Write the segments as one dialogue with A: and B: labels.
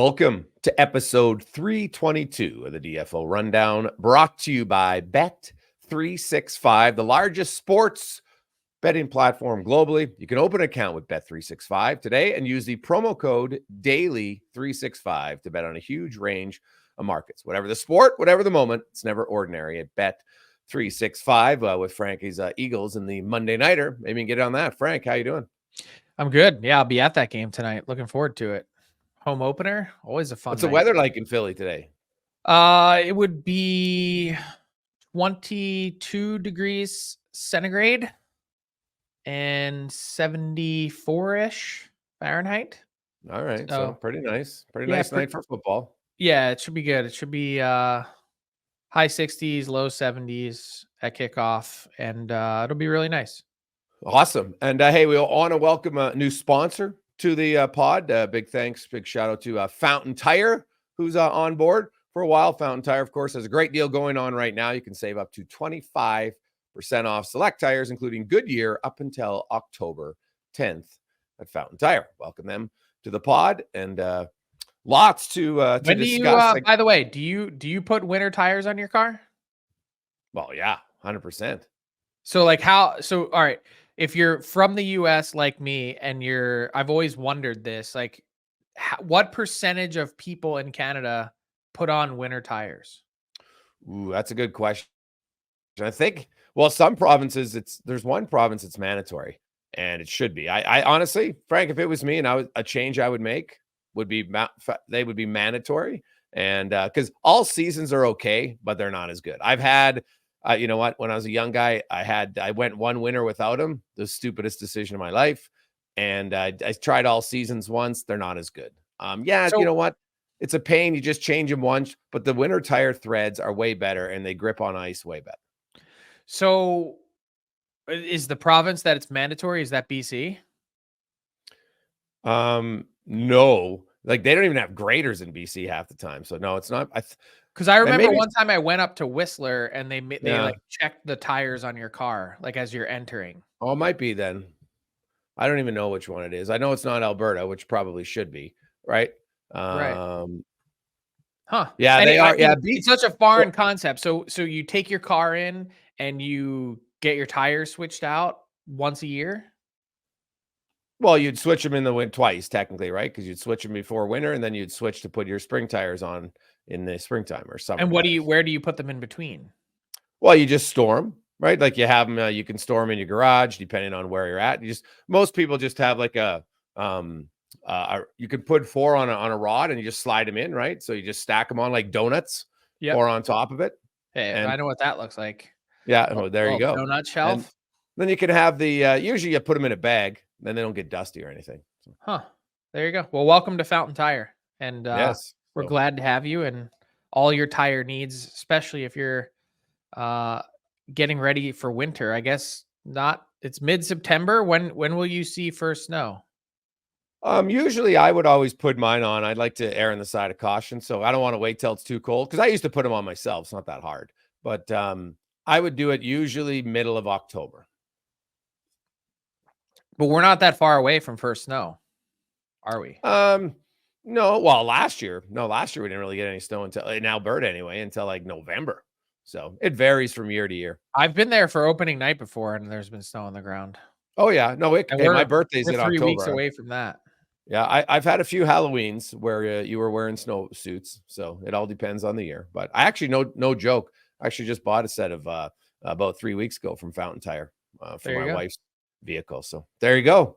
A: Welcome to episode 322 of the DFO Rundown, brought to you by Bet365, the largest sports betting platform globally. You can open an account with Bet365 today and use the promo code DAILY365 to bet on a huge range of markets. Whatever the sport, whatever the moment, it's never ordinary at Bet365 with Frankie's Eagles in the Monday Nighter. Maybe you can get on that. Frank, how you doing?
B: I'm good. Yeah, I'll be at that game tonight. Looking forward to it. Home opener, always a fun
A: What's
B: night.
A: the weather like in Philly today?
B: It would be 22 degrees centigrade and 74-ish Fahrenheit.
A: All right, so pretty nice. Pretty
B: yeah,
A: nice night for football.
B: Yeah, it should be good. It should be high 60s, low 70s at kickoff, and it'll be really nice.
A: Awesome. And hey, we want to welcome a new sponsor to the pod. Big thanks, big shout out to Fountain Tire, who's on board for a while. Fountain Tire, of course, has a great deal going on right now. You can save up to 25% off select tires, including Goodyear, up until October 10th at Fountain Tire. Welcome them to the pod, and lots to
B: when do
A: discuss.
B: By the way, do you put winter tires on your car?
A: Well, yeah, 100%.
B: So like how? So all right. If you're from the US like me and I've always wondered this, like what percentage of people in Canada put on winter tires?
A: Ooh, that's a good question. I think, well, some provinces, there's one province it's mandatory, and it should be. I honestly, Frank, if it was me and a change I would make would be they would be mandatory. And because all seasons are okay, but they're not as good. I've had you know what? When I was a young guy, I went one winter without them. The stupidest decision of my life. And I tried all seasons once. They're not as good. So, you know what? It's a pain. You just change them once, but the winter tire threads are way better and they grip on ice way better.
B: So is the province that it's mandatory? Is that BC?
A: No, like they don't even have graders in BC half the time. So no, it's not.
B: Because I remember one time I went up to Whistler and they like checked the tires on your car, like as you're entering.
A: Oh, it might be then. I don't even know which one it is. I know it's not Alberta, which probably should be, right?
B: Right.
A: Yeah,
B: and
A: they are. Yeah,
B: it's such a foreign concept. So you take your car in and you get your tires switched out once a year.
A: Well, you'd switch them in the winter twice, technically, right? Because you'd switch them before winter, and then you'd switch to put your spring tires on in the springtime or summer.
B: And where do you put them in between?
A: Well, you just store them, right? Like you have them, you can store them in your garage, depending on where you're at. Most people just have like you can put 4 on a rod and you just slide them in, right? So you just stack them on like donuts, or on top of it.
B: Hey, I know what that looks like.
A: Yeah, there you go.
B: Donut shelf.
A: And then you can have the usually you put them in a bag, then they don't get dusty or anything.
B: There you go. Well, welcome to Fountain Tire, and
A: yes,
B: we're glad to have you and all your tire needs, especially if you're getting ready for winter. I guess not. It's mid-September. When will you see first snow?
A: Usually I would always put mine on. I'd like to err on the side of caution, so I don't want to wait till it's too cold, because I used to put them on myself. It's not that hard, but I would do it usually middle of October.
B: But we're not that far away from first snow, are we?
A: No. Well, last year we didn't really get any snow until in Alberta anyway, until like November. So it varies from year to year.
B: I've been there for opening night before, and there's been snow on the ground.
A: Oh yeah, no. My birthday's in October.
B: 3 weeks away from that.
A: Yeah, I've had a few Halloweens where you were wearing snow suits, so it all depends on the year. But I actually, no joke, I actually just bought a set of about 3 weeks ago from Fountain Tire for my wife's vehicle. So there you go.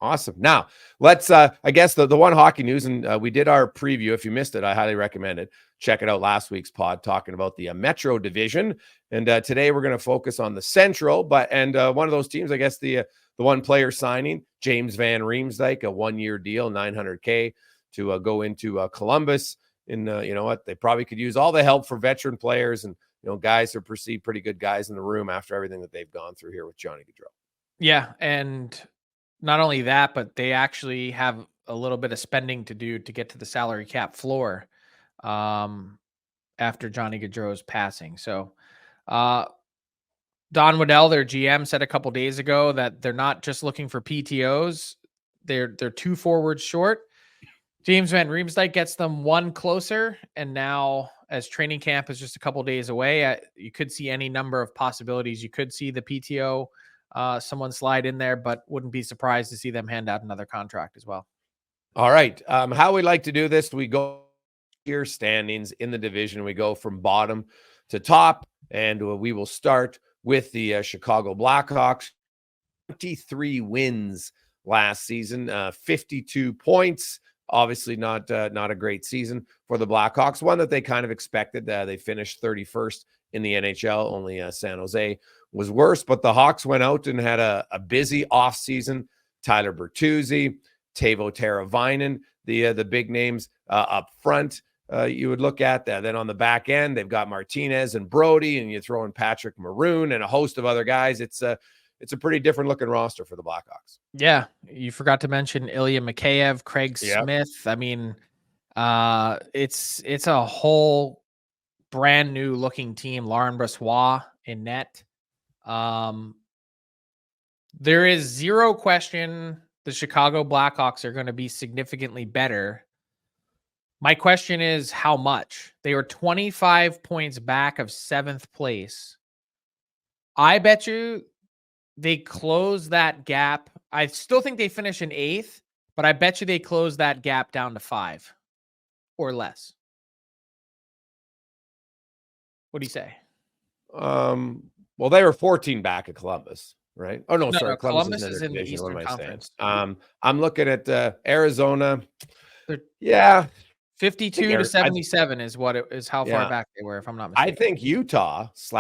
A: Awesome. Now let's I guess the one hockey news, and we did our preview. If you missed it, I highly recommend it. Check it out, last week's pod talking about the Metro division, and today we're going to focus on the Central. But one of those teams, I guess the one player signing, James Van Riemsdyk, a 1-year deal, $900K to go into Columbus. And you know what, they probably could use all the help for veteran players and guys who are perceived pretty good guys in the room after everything that they've gone through here with Johnny Gaudreau.
B: Yeah, and not only that, but they actually have a little bit of spending to do to get to the salary cap floor after Johnny Gaudreau's passing. So Don Waddell, their GM, said a couple days ago that they're not just looking for PTOs. They're 2 forwards short. James Van Riemsdyk gets them one closer, and now as training camp is just a couple days away, you could see any number of possibilities. You could see the PTO, someone slide in there, but wouldn't be surprised to see them hand out another contract as well.
A: All right. How we like to do this, we go here standings in the division. We go from bottom to top, and we will start with the Chicago Blackhawks. 23 wins last season, 52 points. Obviously not a great season for the Blackhawks, one that they kind of expected. They finished 31st in the NHL. Only San Jose was worse, but the Hawks went out and had a busy offseason. Tyler Bertuzzi, Teuvo Teravainen, the big names up front you would look at that. Then on the back end, they've got Martinez and Brody, and you throw in Patrick Maroon and a host of other guys. It's a pretty different looking roster for the Blackhawks.
B: Yeah. You forgot to mention Ilya Mikheyev, Craig Smith. I mean, it's a whole brand new looking team. Lauren Brossoit in net. There is zero question the Chicago Blackhawks are going to be significantly better. My question is how much? They were 25 points back of 7th place. I bet you they close that gap. I still think they finish in 8th, but I bet you they close that gap down to 5 or less. What do you say?
A: Well, they were 14 back at Columbus, right? Oh, no, sorry.
B: No, Columbus is in the Eastern Conference.
A: I'm looking at Arizona.
B: Yeah. 52 to 77 is what it is, how far back they were, if I'm not mistaken.
A: I think Utah /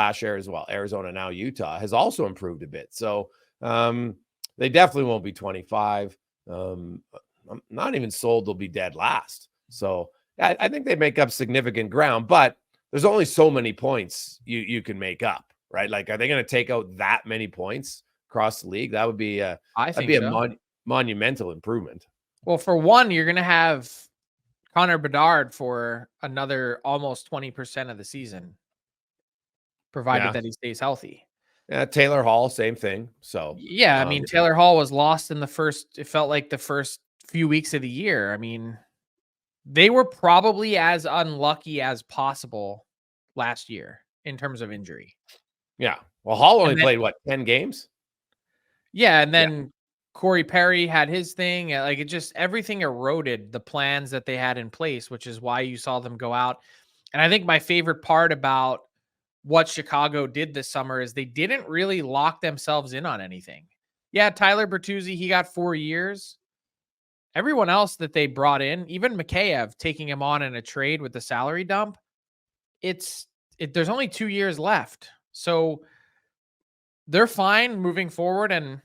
A: Arizona, now Utah, has also improved a bit. So they definitely won't be 25. I'm not even sold they'll be dead last. So I think they make up significant ground, but there's only so many points you can make up, right? Like, are they going to take out that many points across the league? That would be a monumental improvement.
B: Well, for one, you're going to have Connor Bedard for another almost 20% of the season, provided that he stays healthy.
A: Yeah, Taylor Hall, same thing. So
B: yeah, I mean, Taylor Hall was lost in it felt like the first few weeks of the year. I mean, they were probably as unlucky as possible last year in terms of injury.
A: Yeah. Well, Hall only played 10 games?
B: Yeah, and then Corey Perry had his thing. Like, it just, everything eroded the plans that they had in place, which is why you saw them go out. And I think my favorite part about what Chicago did this summer is they didn't really lock themselves in on anything. Yeah, Tyler Bertuzzi, he got 4 years. Everyone else that they brought in, even Mikheyev, taking him on in a trade with the salary dump, there's only 2 years left. So they're fine moving forward. And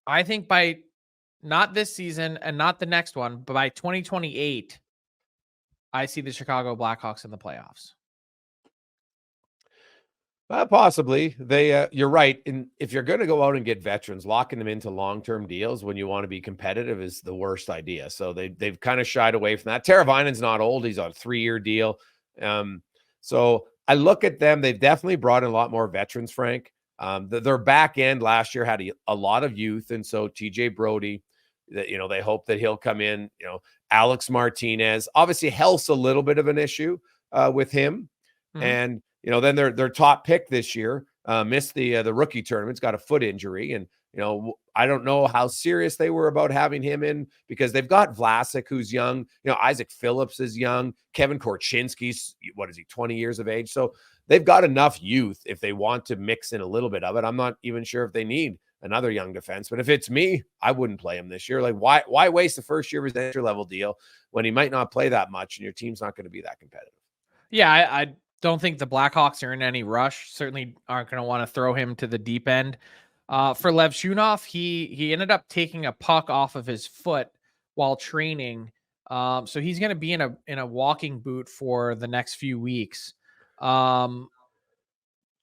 B: I think by not this season and not the next one, but by 2028, I see the Chicago Blackhawks in the playoffs.
A: Possibly. You're right. And if you're going to go out and get veterans, locking them into long-term deals when you want to be competitive is the worst idea. So they've kind of shied away from that. Teravainen's not old. He's on a 3-year deal. So I look at them. They've definitely brought in a lot more veterans, Frank. Their back end last year had a lot of youth. And so TJ Brody, they hope that he'll come in. Alex Martinez, obviously health's a little bit of an issue with him. Mm-hmm. And then their top pick this year missed the rookie tournament's got a foot injury. And, I don't know how serious they were about having him in because they've got Vlasic, who's young. Isaac Phillips is young. Kevin Korchinski's, 20 years of age. So they've got enough youth if they want to mix in a little bit of it. I'm not even sure if they need another young defense, but if it's me, I wouldn't play him this year. Like, why waste the first year of his entry-level deal when he might not play that much and your team's not going to be that competitive?
B: Yeah, I don't think the Blackhawks are in any rush. Certainly aren't going to want to throw him to the deep end. For Lev Shunov, he ended up taking a puck off of his foot while training. So he's going to be in a walking boot for the next few weeks.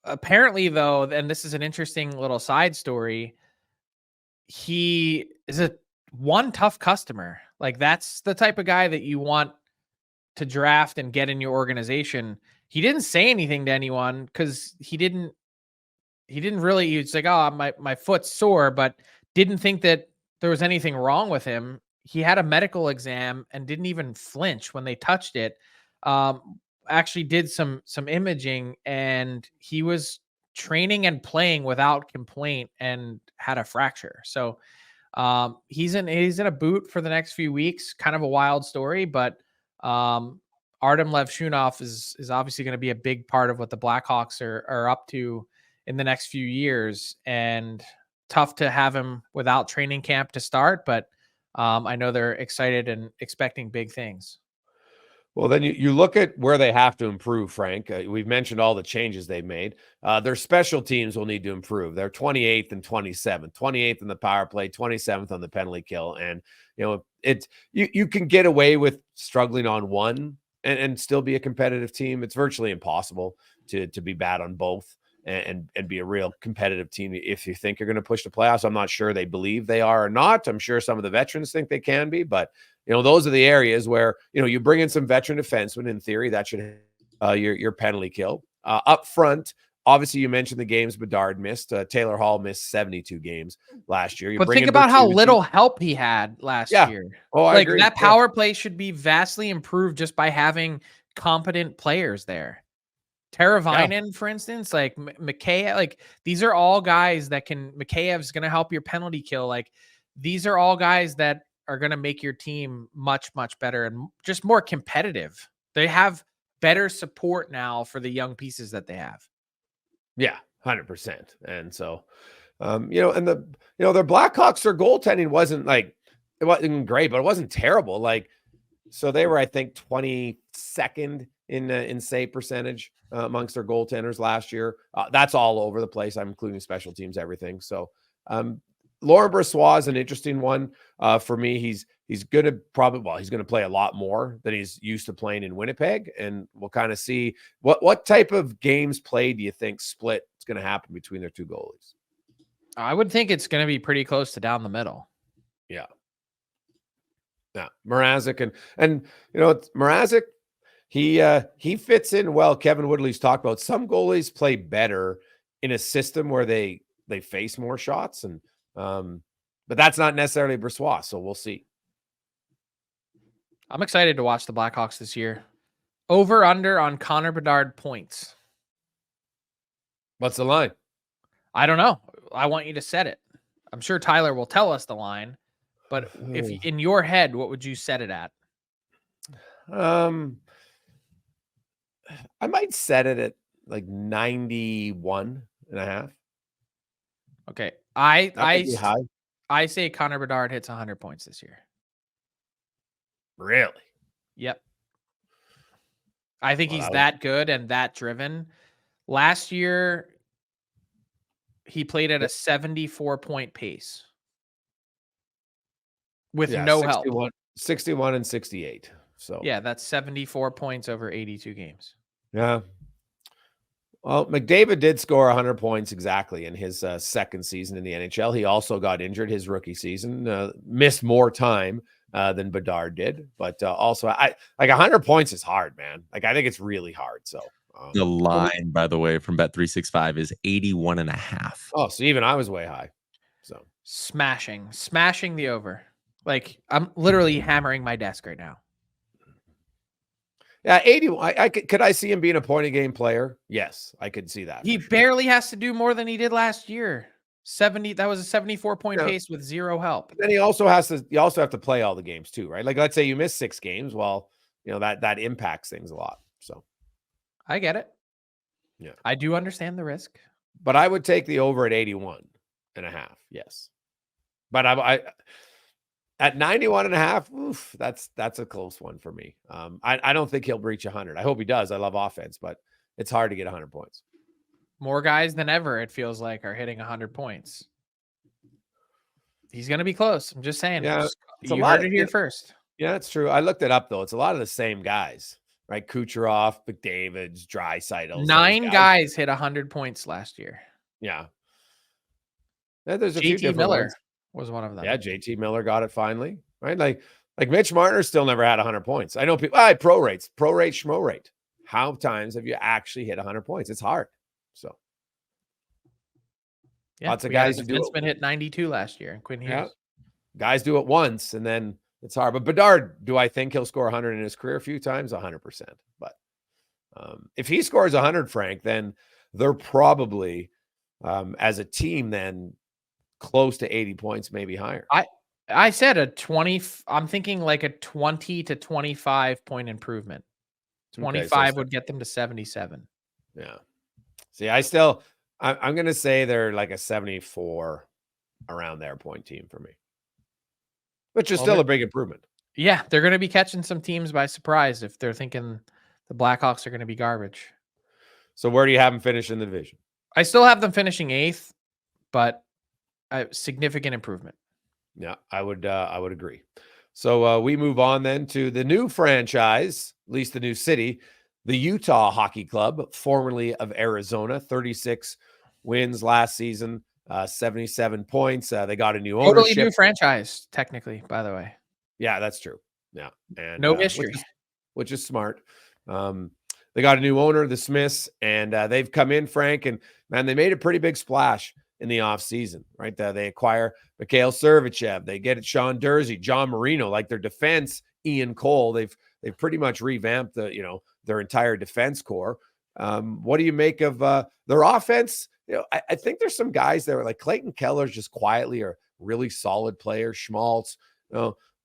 B: Apparently, though, and this is an interesting little side story, he is one tough customer. Like, that's the type of guy that you want to draft and get in your organization. He didn't say anything to anyone because he didn't really, he was like, oh, my foot's sore, but didn't think that there was anything wrong with him. he had a medical exam and didn't even flinch when they touched it. Actually did some imaging, and he was training and playing without complaint and had a fracture. So he's in a boot for the next few weeks. Kind of a wild story, but Artem Levshunov is obviously going to be a big part of what the Blackhawks are up to in the next few years, and tough to have him without training camp to start, but I know they're excited and expecting big things.
A: Well, then you look at where they have to improve, Frank. We've mentioned all the changes they've made. Their special teams will need to improve. They're 28th and 27th, 28th in the power play, 27th on the penalty kill. And, you can get away with struggling on one and still be a competitive team. It's virtually impossible to be bad on both and be a real competitive team if you think you're going to push the playoffs. I'm not sure they believe they are or not. I'm sure some of the veterans think they can be, but those are the areas where, you bring in some veteran defensemen. In theory, that should your penalty kill. Up front, obviously, you mentioned the games Bedard missed. Taylor Hall missed 72 games last year.
B: But think about how little help he had last year.
A: Oh, I agree.
B: That power play should be vastly improved just by having competent players there. Teravainen, for instance, like Mikheyev, like these are all guys that can. Mikheyev's going to help your penalty kill. Like these are all guys that are going to make your team much, much better and just more competitive. They have better support now for the young pieces that they have.
A: Yeah, 100%. And so, and their Blackhawks, their goaltending wasn't it wasn't great, but it wasn't terrible. So they were, I think, 22nd in save percentage amongst their goaltenders last year. That's all over the place. I'm including special teams, everything. So, Laurent Brossoit is an interesting one for me. He's going to he's going to play a lot more than he's used to playing in Winnipeg, and we'll kind of see what type of games played do you think split is going to happen between their two goalies?
B: I would think it's going to be pretty close to down the middle.
A: Yeah. Yeah, Mrazek and Mrazek, he fits in well. Kevin Woodley's talked about some goalies play better in a system where they face more shots, and but that's not necessarily Brossoit, so we'll see.
B: I'm excited to watch the Blackhawks this year. Over under on Connor Bedard points.
A: What's the line?
B: I don't know. I want you to set it. I'm sure Tyler will tell us the line, but if in your head, what would you set it at?
A: I might set it at 91.5.
B: Okay. I say Connor Bedard hits 100 points this year.
A: Really?
B: Yep. I think he's that good and that driven. Last year, he played at a 74-point pace with no
A: 61,
B: help.
A: 61 and 68. So
B: yeah, that's 74 points over 82 games.
A: Yeah. Well, McDavid did score 100 points exactly in his second season in the NHL. He also got injured his rookie season, missed more time than Bedard did, but also 100 points is hard, man. I think it's really hard. So
C: the line, by the way, from Bet365 is 81.5.
A: Oh, so even I was way high. So
B: smashing the over. I'm literally hammering my desk right now.
A: Yeah, 81. Could I see him being a point a game player? Yes, I could see that.
B: He barely has to do more than he did last year. 70. That was a 74-point pace with zero help.
A: But then you also have to play all the games too, right? Let's say you miss 6 games. Well, that impacts things a lot. So
B: I get it.
A: Yeah,
B: I do understand the risk.
A: But I would take the over at 81.5. Yes, but I at 91.5, oof, that's a close one for me. I don't think he'll reach 100. I hope he does. I love offense, but it's hard to get 100 points.
B: More guys than ever, it feels like, are hitting 100 points. He's going to be close. I'm just saying.
A: Yeah,
B: you heard it here first.
A: Yeah, it's true. I looked it up, though. It's a lot of the same guys, right? Kucherov, McDavid's, Draisaitl.
B: 9 guys hit 100 points last year.
A: Yeah. There's a few
B: JT
A: different
B: Miller
A: ones.
B: Was one of them.
A: Yeah, JT Miller got it finally, right? Like Mitch Marner still never had 100 points. I know people, pro rate, schmo rate. How times have you actually hit 100 points? It's hard. So
B: yeah,
A: lots of guys who do
B: it. Hit 92 last year. Quinn Hughes.
A: Yeah. Guys do it once, and then It's hard. But Bedard, do I think he'll score 100 in his career a few times? 100%. But if he scores 100, Frank, then they're probably, as a team, then close to 80 points, maybe higher.
B: I said a 20. I'm thinking like a 20 to 25 point improvement. 25 would get them to 77.
A: Yeah. See, I'm going to say they're like a 74 around there point team for me, which is still a big improvement.
B: Yeah. They're going to be catching some teams by surprise if they're thinking the Blackhawks are going to be garbage.
A: So where do you have them finish in the division?
B: I still have them finishing 8th, but a significant improvement.
A: Yeah, I would agree. So we move on then to the new franchise, at least the new city, the Utah Hockey Club, formerly of Arizona, 36 wins last season, 77 points. They got a new ownership.
B: Totally new franchise, technically, by the way.
A: Yeah, that's true. Yeah. And
B: no history.
A: Which is smart. They got a new owner, the Smiths, and they've come in, Frank, and man, they made a pretty big splash in the offseason, right? They acquire Mikhail Servachev. They get Sean Dursey, John Marino, like their defense, Ian Cole. They've pretty much revamped their entire defense core. What do you make of their offense? I think there's some guys there like Clayton Keller's just quietly a really solid player. Schmaltz,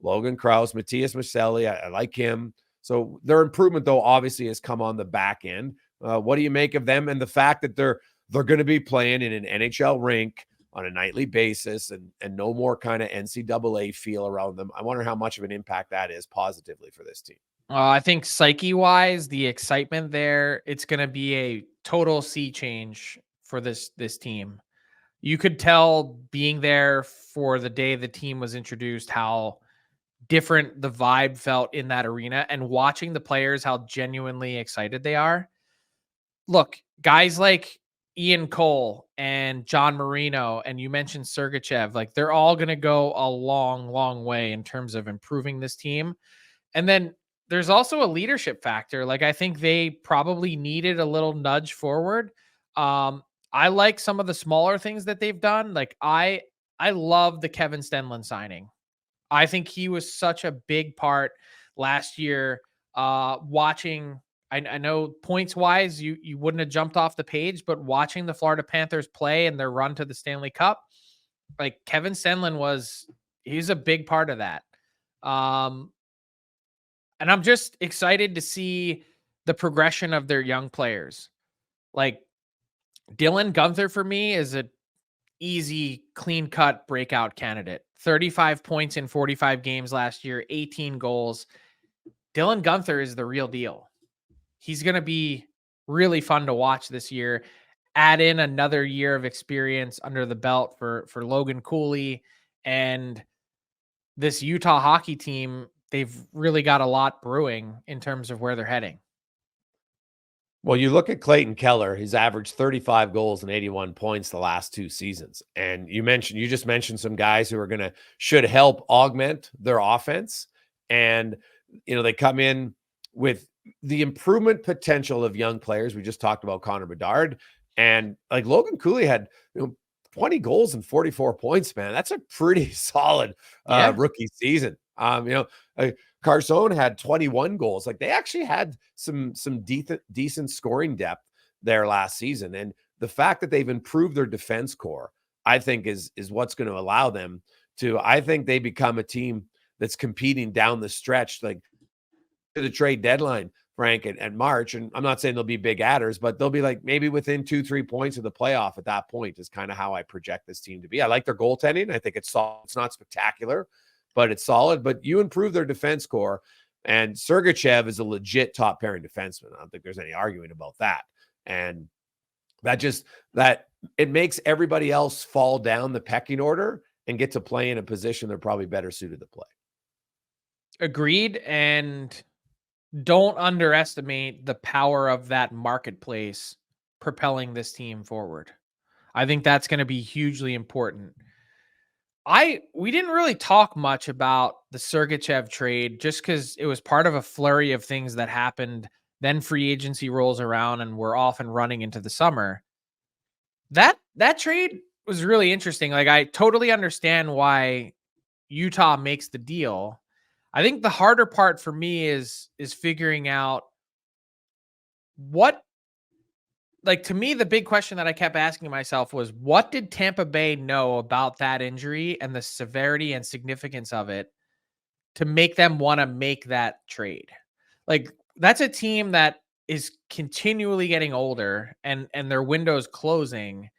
A: Logan Krause, Matthias Maselli. I like him. So their improvement, though, obviously has come on the back end. What do you make of them and the fact that they're going to be playing in an NHL rink on a nightly basis and no more kind of NCAA feel around them? I wonder how much of an impact that is positively for this team.
B: I think psyche-wise, the excitement there, it's going to be a total sea change for this team. You could tell being there for the day the team was introduced how different the vibe felt in that arena, and watching the players, how genuinely excited they are. Look, guys like Ian Cole and John Marino, and you mentioned Sergachev, like they're all going to go a long, long way in terms of improving this team. And then there's also a leadership factor. Like I think they probably needed a little nudge forward. I like some of the smaller things that they've done. Like I love the Kevin Stenlund signing. I think he was such a big part last year. Watching, I know points wise, you wouldn't have jumped off the page, but watching the Florida Panthers play and their run to the Stanley Cup, like Kevin Stenlund he's a big part of that. And I'm just excited to see the progression of their young players. Like Dylan Guenther for me is a easy, clean-cut breakout candidate. 35 points in 45 games last year, 18 goals. Dylan Guenther is the real deal. He's going to be really fun to watch this year. Add in another year of experience under the belt for Logan Cooley, and this Utah hockey team, they've really got a lot brewing in terms of where they're heading.
A: Well, you look at Clayton Keller, he's averaged 35 goals and 81 points the last 2 seasons. And you just mentioned some guys who should help augment their offense. And, they come in with the improvement potential of young players. We just talked about Connor Bedard, and like Logan Cooley had 20 goals and 44 points, man. That's a pretty solid rookie season. Carson had 21 goals. Like they actually had some decent scoring depth there last season. And the fact that they've improved their defense core, I think is what's going to allow them to, I think they become a team that's competing down the stretch, like to the trade deadline, Frank, and March. And I'm not saying they'll be big adders, but they'll be like maybe within 2-3 points of the playoff at that point is kind of how I project this team to be. I like their goaltending. I think it's solid. It's not spectacular, but it's solid. But you improve their defense core, and Sergachev is a legit top pairing defenseman. I don't think there's any arguing about that. And that it makes everybody else fall down the pecking order and get to play in a position they're probably better suited to play.
B: Agreed. And don't underestimate the power of that marketplace propelling this team forward. I think that's going to be hugely important. We didn't really talk much about the Sergachev trade just because it was part of a flurry of things that happened. Then free agency rolls around and we're off and running into the summer. That trade was really interesting. Like I totally understand why Utah makes the deal. I think the harder part for me is figuring out what, like, to me, the big question that I kept asking myself was, what did Tampa Bay know about that injury and the severity and significance of it to make them want to make that trade? Like, that's a team that is continually getting older and their window's closing.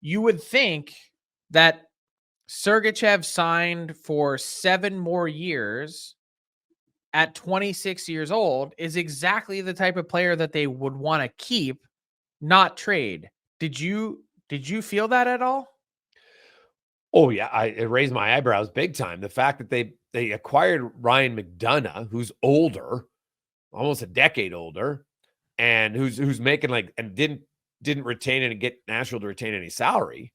B: You would think that Sergachev signed for 7 more years at 26 years old is exactly the type of player that they would want to keep, not trade. Did you feel that at all?
A: Oh yeah, it raised my eyebrows big time. The fact that they acquired Ryan McDonough, who's older, almost a decade older, and who's making like and didn't retain and get Nashville to retain any salary.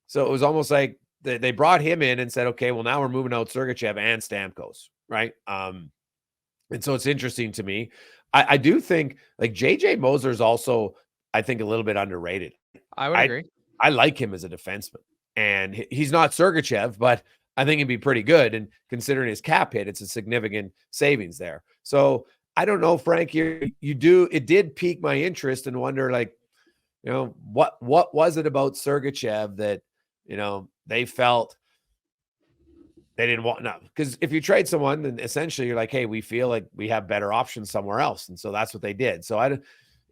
A: So it was almost like they brought him in and said, okay, well now we're moving out Sergachev and Stamkos, right? And so it's interesting to me. I do think like JJ Moser is also, I think, a little bit underrated.
B: I would agree.
A: I like him as a defenseman, and he's not Sergachev, but I think he'd be pretty good. And considering his cap hit, it's a significant savings there. So I don't know, Frank. It did pique my interest and wonder, like, what was it about Sergachev that they felt they didn't want? No, because if you trade someone, then essentially you're like, hey, we feel like we have better options somewhere else, and so that's what they did. So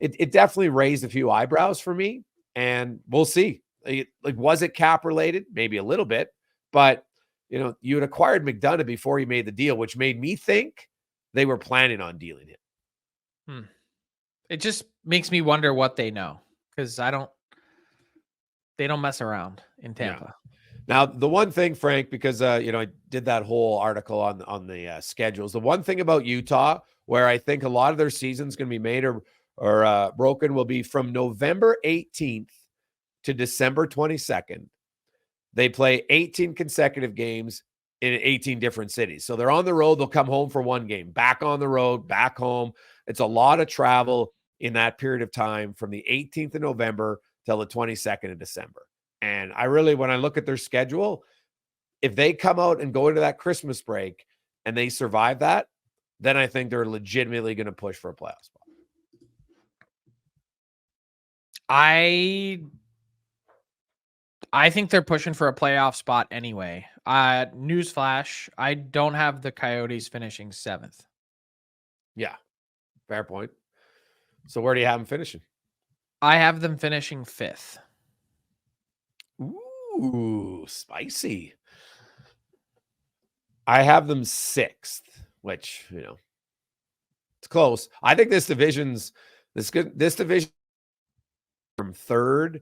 A: it definitely raised a few eyebrows for me, and we'll see. Like, was it cap related? Maybe a little bit, but you had acquired McDonough before you made the deal, which made me think they were planning on dealing him.
B: It just makes me wonder what they know, because they don't mess around in Tampa.
A: Yeah. Now, the one thing, Frank, because I did that whole article on the schedules. The one thing about Utah, where I think a lot of their season's going to be made or broken, will be from November 18th to December 22nd. They play 18 consecutive games in 18 different cities. So they're on the road. They'll come home for one game, back on the road, back home. It's a lot of travel in that period of time from the 18th of November till the 22nd of December. And when I look at their schedule, if they come out and go into that Christmas break and they survive that, then I think they're legitimately going to push for a playoff spot.
B: I think they're pushing for a playoff spot anyway. Newsflash, I don't have the Coyotes finishing 7th.
A: Yeah, fair point. So where do you have them finishing?
B: I have them finishing 5th.
A: Ooh, spicy. I have them 6th, which, it's close. I think this division's this division from 3rd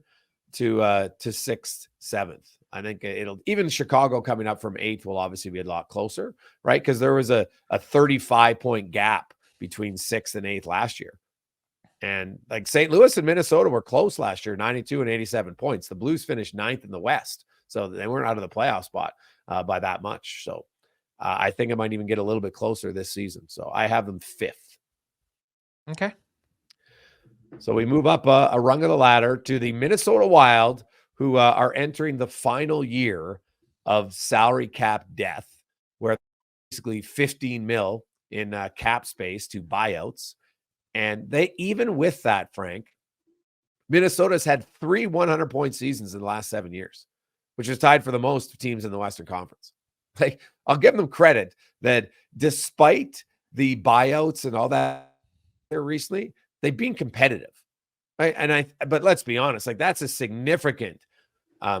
A: to 6th, 7th. I think it'll, even Chicago coming up from 8th will obviously be a lot closer, right? Because there was a 35-point gap between 6th and 8th last year. And like St. Louis and Minnesota were close last year, 92 and 87 points. The Blues finished 9th in the West, so they weren't out of the playoff spot by that much. So I think it might even get a little bit closer this season. So I have them 5th.
B: Okay.
A: So we move up a rung of the ladder to the Minnesota Wild, who are entering the final year of salary cap death, where basically 15 mil in cap space to buyouts. And they, even with that, Frank, Minnesota's had 3 100-point seasons in the last 7 years, which is tied for the most teams in the Western Conference. Like, I'll give them credit that despite the buyouts and all that recently, they've been competitive. Right? But let's be honest, like, that's a significant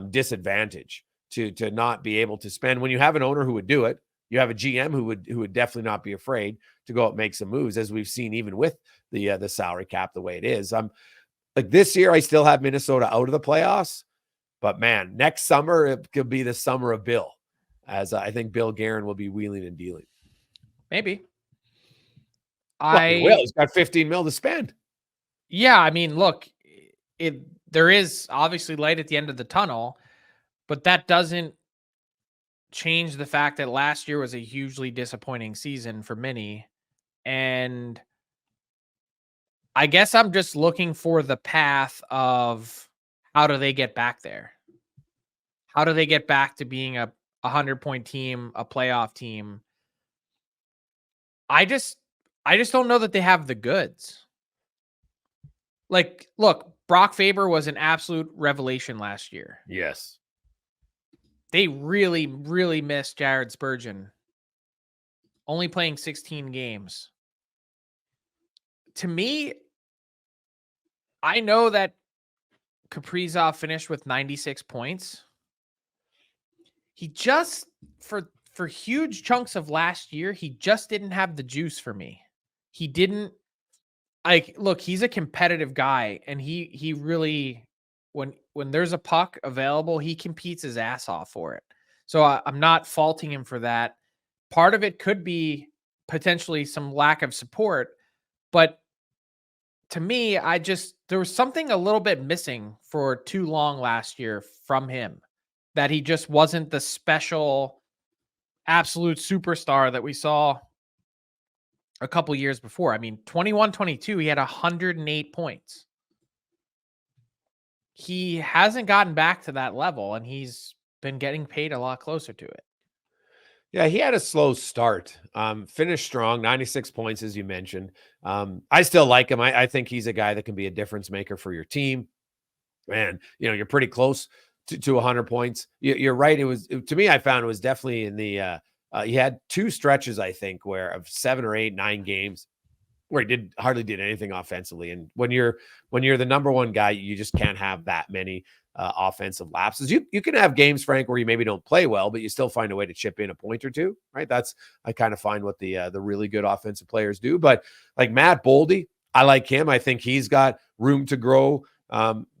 A: disadvantage to not be able to spend when you have an owner who would do it. You have a GM who would definitely not be afraid to go out and make some moves, as we've seen even with the salary cap the way it is. Like, this year, I still have Minnesota out of the playoffs, but man, next summer it could be the summer of Bill, as I think Bill Guerin will be wheeling and dealing.
B: Maybe.
A: He will. He's got 15 mil to spend.
B: Yeah, I mean, look, there is obviously light at the end of the tunnel, but that doesn't change the fact that last year was a hugely disappointing season for many. And I guess I'm just looking for the path of how do they get back there? How do they get back to being a 100-point team, a playoff team? I just don't know that they have the goods. Like, look, Brock Faber was an absolute revelation last year.
A: Yes.
B: They really, really missed Jared Spurgeon. Only playing 16 games. To me, I know that Kaprizov finished with 96 points. He just, for huge chunks of last year, he just didn't have the juice for me. He didn't, like, look, he's a competitive guy, and he really, when there's a puck available, he competes his ass off for it. So I'm not faulting him for that. Part of it could be potentially some lack of support, but to me, there was something a little bit missing for too long last year from him, that he just wasn't the special absolute superstar that we saw a couple years before. I mean, 21-22, he had 108 points. He hasn't gotten back to that level, and he's been getting paid a lot closer to it.
A: Yeah, he had a slow start. Finished strong, 96 points, as you mentioned. I still like him. I think he's a guy that can be a difference maker for your team. Man, you're pretty close to 100 points. You're right. To me, I found it was definitely in the he had two stretches, I think, where of 7 or 8, 9 games where he hardly did anything offensively. And when you're the number one guy, you just can't have that many offensive lapses. You can have games, Frank, where you maybe don't play well, but you still find a way to chip in a point or two, right? I kind of find what the really good offensive players do. But like Matt Boldy, I like him. I think he's got room to grow.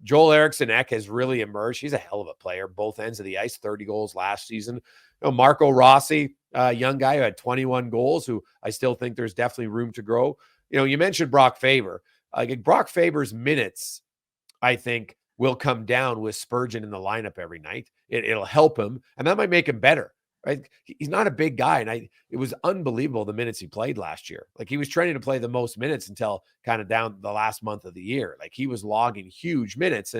A: Joel Eriksson Ek has really emerged. He's a hell of a player, both ends of the ice, 30 goals last season. Marco Rossi, young guy who had 21 goals, who I still think there's definitely room to grow. You mentioned Brock Faber. Brock Faber's minutes, I think, will come down with Spurgeon in the lineup every night. It'll help him, and that might make him better. Right? He's not a big guy, and it was unbelievable the minutes he played last year. Like, he was training to play the most minutes until kind of down the last month of the year. Like, he was logging huge minutes,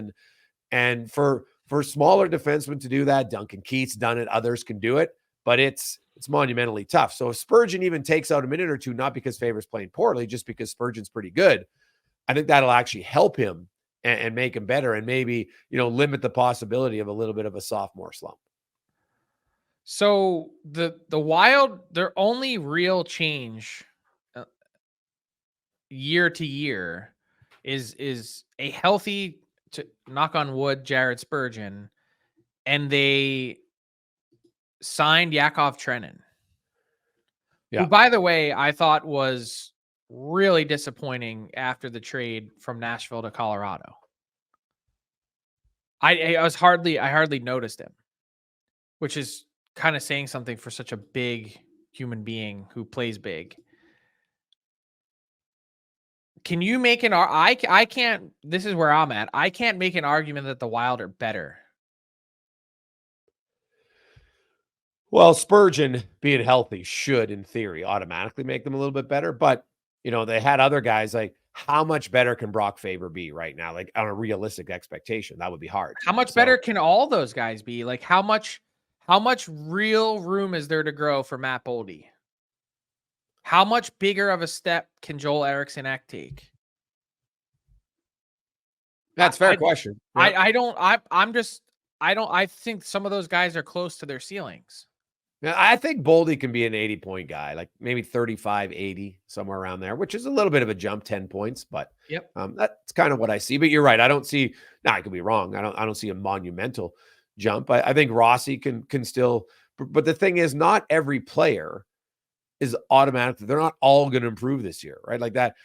A: and for smaller defensemen to do that, Duncan Keith's done it. Others can do it, but it's monumentally tough. So if Spurgeon even takes out a minute or two, not because Faber's playing poorly, just because Spurgeon's pretty good, I think that'll actually help him and make him better, and maybe limit the possibility of a little bit of a sophomore slump.
B: So the Wild, their only real change year to year is a healthy, to knock on wood, Jared Spurgeon, and they signed Yakov Trenin, who, by the way, I thought was really disappointing after the trade from Nashville to Colorado. I hardly noticed him, which is kind of saying something for such a big human being who plays big. Can you make I can't, this is where I'm at. I can't make an argument that the Wild are better.
A: Well, Spurgeon being healthy should, in theory, automatically make them a little bit better. But, they had other guys. Like, how much better can Brock Faber be right now? Like, on a realistic expectation, that would be hard.
B: How much better can all those guys be? Like, how much real room is there to grow for Matt Boldy? How much bigger of a step can Joel Eriksson Ek take?
A: That's a fair question.
B: Yeah. I think some of those guys are close to their ceilings.
A: Yeah, I think Boldy can be an 80-point guy, like maybe 35, 80, somewhere around there, which is a little bit of a jump, 10 points. But that's kind of what I see. But you're right. I don't see, I could be wrong. I don't see a monumental jump. I think Rossi can still, but the thing is, not every player is automatically, they're not all going to improve this year, right? Like that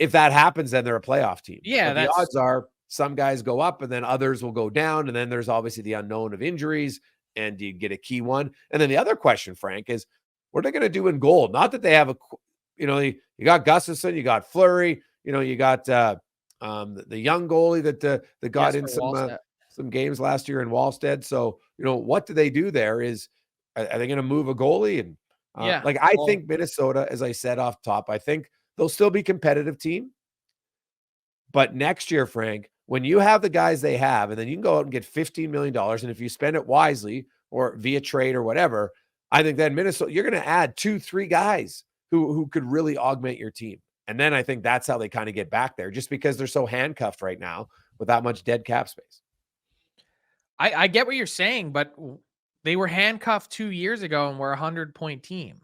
A: if that happens, then they're a playoff team.
B: Yeah.
A: The odds are some guys go up and then others will go down. And then there's obviously the unknown of injuries, and you get a key one. And then the other question, Frank, is what are they going to do in goal? Not that they have you got Gustafsson, you got Fleury, you got the young goalie that got in some games last year in Wallstead. So, what do they do there? Are they going to move a goalie? And I think Minnesota, as I said off top, I think they'll still be a competitive team. But next year, Frank, when you have the guys they have, and then you can go out and get $15 million, and if you spend it wisely or via trade or whatever, I think then Minnesota, you're going to add 2-3 guys who could really augment your team. And then I think that's how they kind of get back there, just because they're so handcuffed right now with that much dead cap space.
B: I get what you're saying, but they were handcuffed 2 years ago and we're a 100-point team.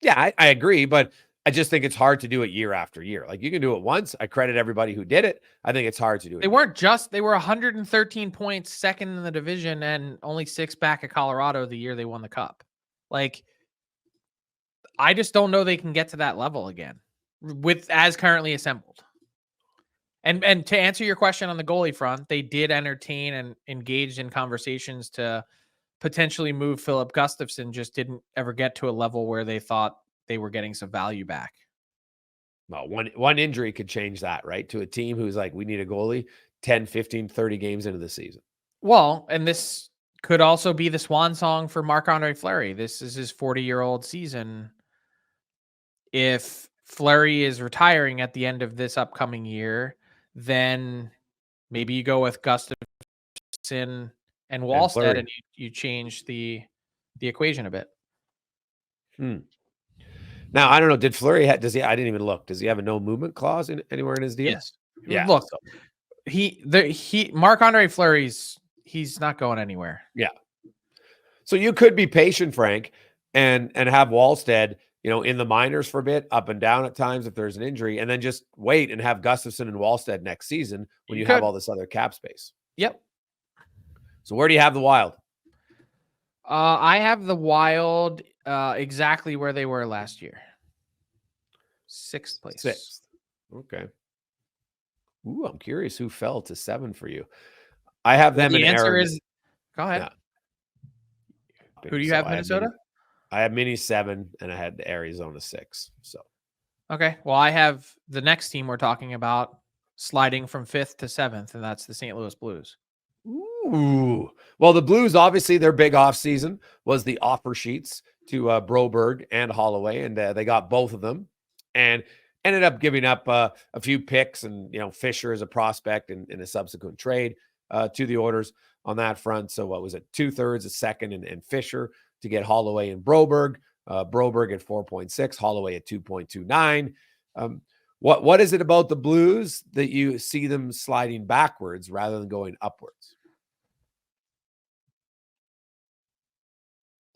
A: Yeah, I agree, but I just think it's hard to do it year after year. Like, you can do it once. I credit everybody who did it. I think it's hard to do it.
B: They were 113 points, second in the division, and only 6 back of Colorado the year they won the cup. Like, I just don't know they can get to that level again with as currently assembled. And to answer your question on the goalie front, they did entertain and engaged in conversations to potentially move Philip Gustafsson, just didn't ever get to a level where they thought they were getting some value back.
A: Well, one injury could change that, right? To a team who's like, we need a goalie 10, 15, 30 games into the season.
B: Well, and this could also be the swan song for Marc-Andre Fleury. This is his 40-year-old season. If Fleury is retiring at the end of this upcoming year, then maybe you go with Gustafsson and Wallstead and you change the equation a bit.
A: Now, I don't know. Did Fleury I didn't even look. Does he have a no movement clause anywhere in his deal?
B: Yes.
A: Yeah.
B: Look, Marc-Andre Fleury's, he's not going anywhere.
A: Yeah. So you could be patient, Frank, and have Wallstead, in the minors for a bit, up and down at times if there's an injury, and then just wait and have Gustafsson and Wallstead next season when you have all this other cap space.
B: Yep.
A: So where do you have the Wild?
B: I have the Wild exactly where they were last year. 6th place.
A: 6th. Okay. Ooh, I'm curious who fell to 7 for you. I have them.
B: The answer is, go ahead.
A: Yeah.
B: Who do you have, Minnesota?
A: I have Mini 7, and I had Arizona 6. So,
B: okay. Well, I have the next team we're talking about sliding from 5th to 7th, and that's the St. Louis Blues.
A: Ooh. Well, the Blues, obviously, their big offseason was the offer sheets to Broberg and Holloway, and they got both of them, and ended up giving up a few picks and Fisher as a prospect in a subsequent trade to the Oilers on that front. So what was it? 2/3, a second, and Fisher to get Holloway and Broberg. Broberg at 4.6, Holloway at 2.29. What is it about the Blues that you see them sliding backwards rather than going upwards?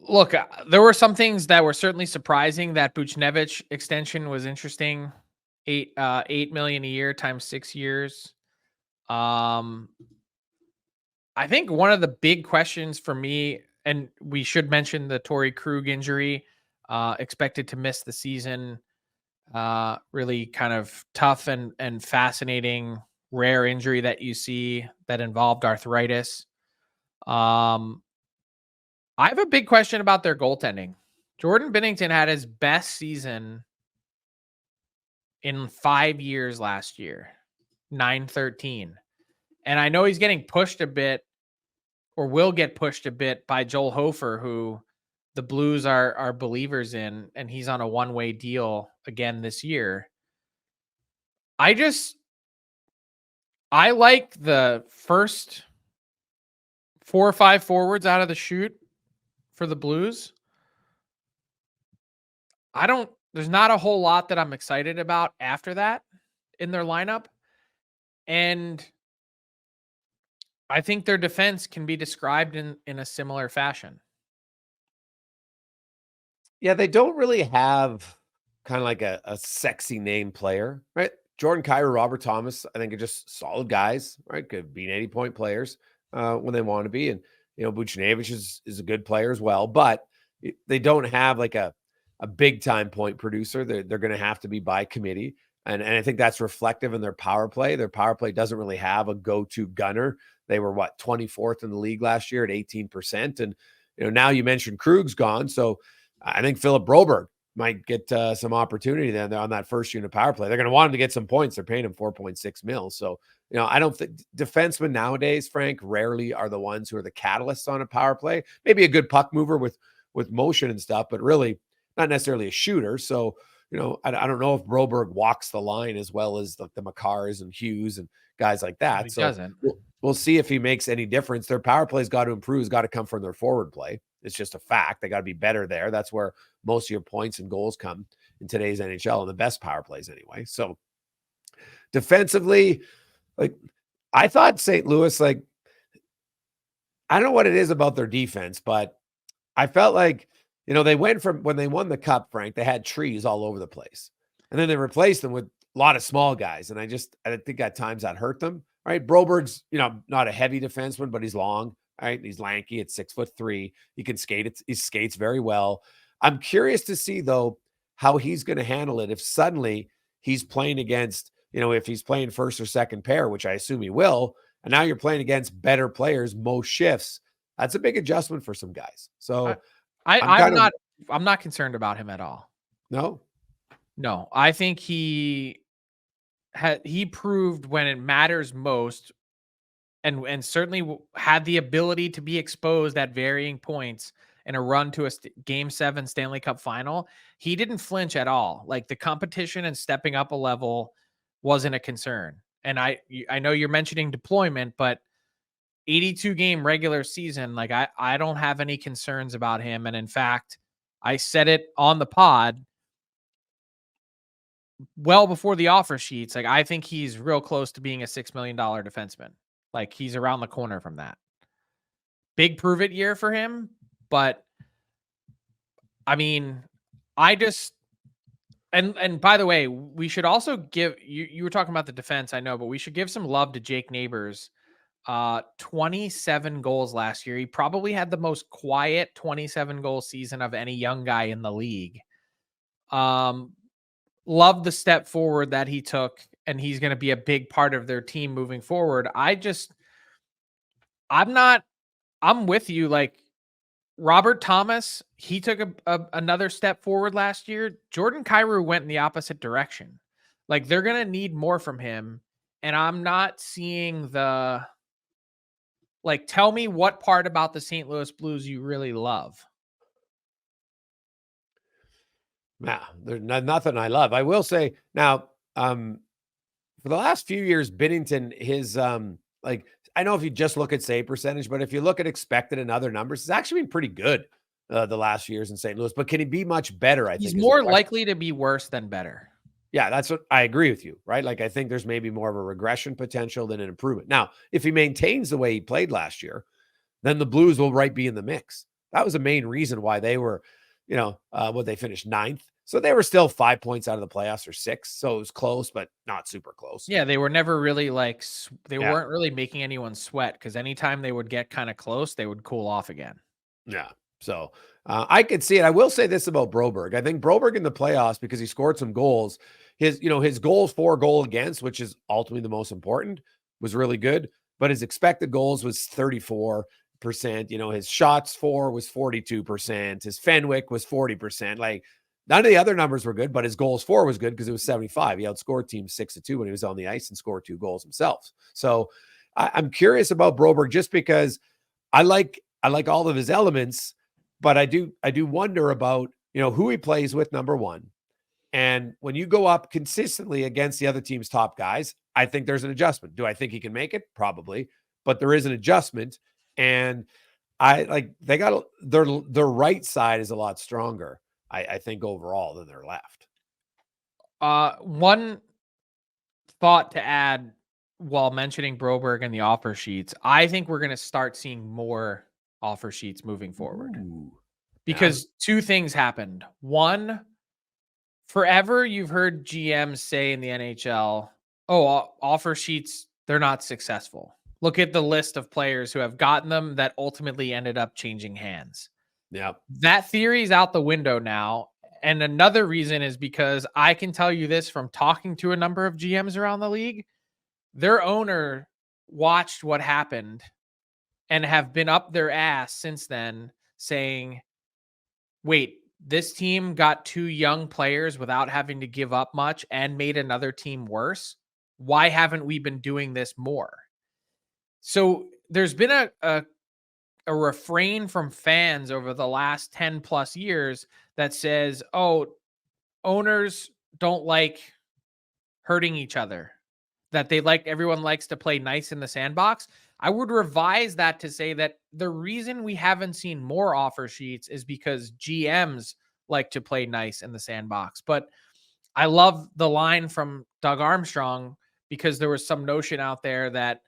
B: Look, there were some things that were certainly surprising. That Buchnevich extension was interesting. $8 million a year times 6 years. I think one of the big questions for me, and we should mention the Torrey Krug injury, expected to miss the season. Really kind of tough and fascinating, rare injury that you see that involved arthritis. I have a big question about their goaltending. Jordan Binnington had his best season in 5 years last year, .913. And I know he's getting pushed a bit, or will get pushed a bit, by Joel Hofer, who the Blues are believers in, and he's on a one-way deal again this year. I like the first 4 or 5 forwards out of the chute for the Blues. There's not a whole lot that I'm excited about after that in their lineup. And I think their defense can be described in a similar fashion.
A: Yeah, they don't really have kind of like a sexy name player, right? Jordan Kyrou, Robert Thomas, I think are just solid guys, right? Could be 80-point players when they want to be. And, Buchnevich is a good player as well, but they don't have like a big time point producer. They're going to have to be by committee. And I think that's reflective in their power play. Their power play doesn't really have a go-to gunner. They were 24th in the league last year at 18%. And, now you mentioned Krug's gone. So I think Philip Broberg might get some opportunity then on that first unit power play. They're going to want him to get some points. They're paying him $4.6 million. So, I don't think defensemen nowadays, Frank, rarely are the ones who are the catalysts on a power play. Maybe a good puck mover with motion and stuff, but really not necessarily a shooter. So, I don't know if Broberg walks the line as well as the Makars and Hughes and guys like that.
B: He doesn't.
A: We'll see if he makes any difference. Their power play's got to improve. It's got to come from their forward play. It's just a fact. They got to be better there. That's where most of your points and goals come in today's NHL, and the best power plays anyway. So defensively, like I thought St. Louis, like I don't know what it is about their defense, but I felt like, they went from when they won the cup, Frank, they had trees all over the place. And then they replaced them with a lot of small guys. And I think at times that hurt them. All right. Broberg's, not a heavy defenseman, but he's long. All right. He's lanky at 6'3". He can skate it. He skates very well. I'm curious to see, though, how he's going to handle it if suddenly he's playing against, if he's playing first or second pair, which I assume he will, and now you're playing against better players most shifts. That's a big adjustment for some guys. So
B: I'm not concerned about him at all.
A: No,
B: I think he proved when it matters most, and certainly had the ability to be exposed at varying points in a run to a Game 7 Stanley Cup final. He didn't flinch at all. Like the competition and stepping up a level wasn't a concern. And I know you're mentioning deployment, but 82 game regular season, like I don't have any concerns about him. And in fact, I said it on the pod well before the offer sheets. Like I think he's real close to being a $6 million defenseman. Like he's around the corner from that. Big prove it year for him. But I mean, and by the way, we should also give you were talking about the defense, I know, but we should give some love to Jake Neighbors. 27 goals last year. He probably had the most quiet 27 goal season of any young guy in the league. Love the step forward that he took, and he's going to be a big part of their team moving forward. I'm with you. Like Robert Thomas, he took another step forward last year. Jordan Kyrou went in the opposite direction. Like they're going to need more from him. And I'm not seeing tell me what part about the St. Louis Blues you really love.
A: Nah, there's nothing I love. I will say now, for the last few years, Binnington, his I know if you just look at save percentage, but if you look at expected and other numbers, it's actually been pretty good the last few years in St. Louis. But can he be much better?
B: He's more likely to be worse than better.
A: Yeah, that's what I agree with you, right? Like I think there's maybe more of a regression potential than an improvement. Now, if he maintains the way he played last year, then the Blues will be in the mix. That was the main reason why they were, they finished 9th. So they were still 5 points out of the playoffs or 6. So it was close, but not super close.
B: Yeah, they were never really weren't really making anyone sweat because anytime they would get kind of close, they would cool off again.
A: Yeah. So I could see it. I will say this about Broberg. I think Broberg in the playoffs, because he scored some goals, his goals for, goal against, which is ultimately the most important, was really good. But his expected goals was 34%. His shots for was 42%. His Fenwick was 40%. Like none of the other numbers were good, but his goals for was good because it was 75. He outscored teams 6-2 when he was on the ice and scored 2 goals himself. So I'm curious about Broberg just because I like all of his elements, but I do wonder about, who he plays with, number one. And when you go up consistently against the other team's top guys, I think there's an adjustment. Do I think he can make it? Probably, but there is an adjustment. And they got their right side is a lot stronger, I think, overall than their left.
B: One thought to add while mentioning Broberg and the offer sheets, I think we're going to start seeing more offer sheets moving forward.
A: Ooh.
B: Because two things happened. One, forever you've heard GMs say in the NHL, offer sheets, they're not successful. Look at the list of players who have gotten them that ultimately ended up changing hands.
A: Yeah.
B: That theory is out the window now. And another reason is because I can tell you this from talking to a number of GMs around the league. Their owner watched what happened and have been up their ass since then saying, wait, this team got 2 young players without having to give up much and made another team worse. Why haven't we been doing this more? So there's been a refrain from fans over the last 10 plus years that says, owners don't like hurting each other, that everyone likes to play nice in the sandbox. I would revise that to say that the reason we haven't seen more offer sheets is because GMs like to play nice in the sandbox. But I love the line from Doug Armstrong, because there was some notion out there that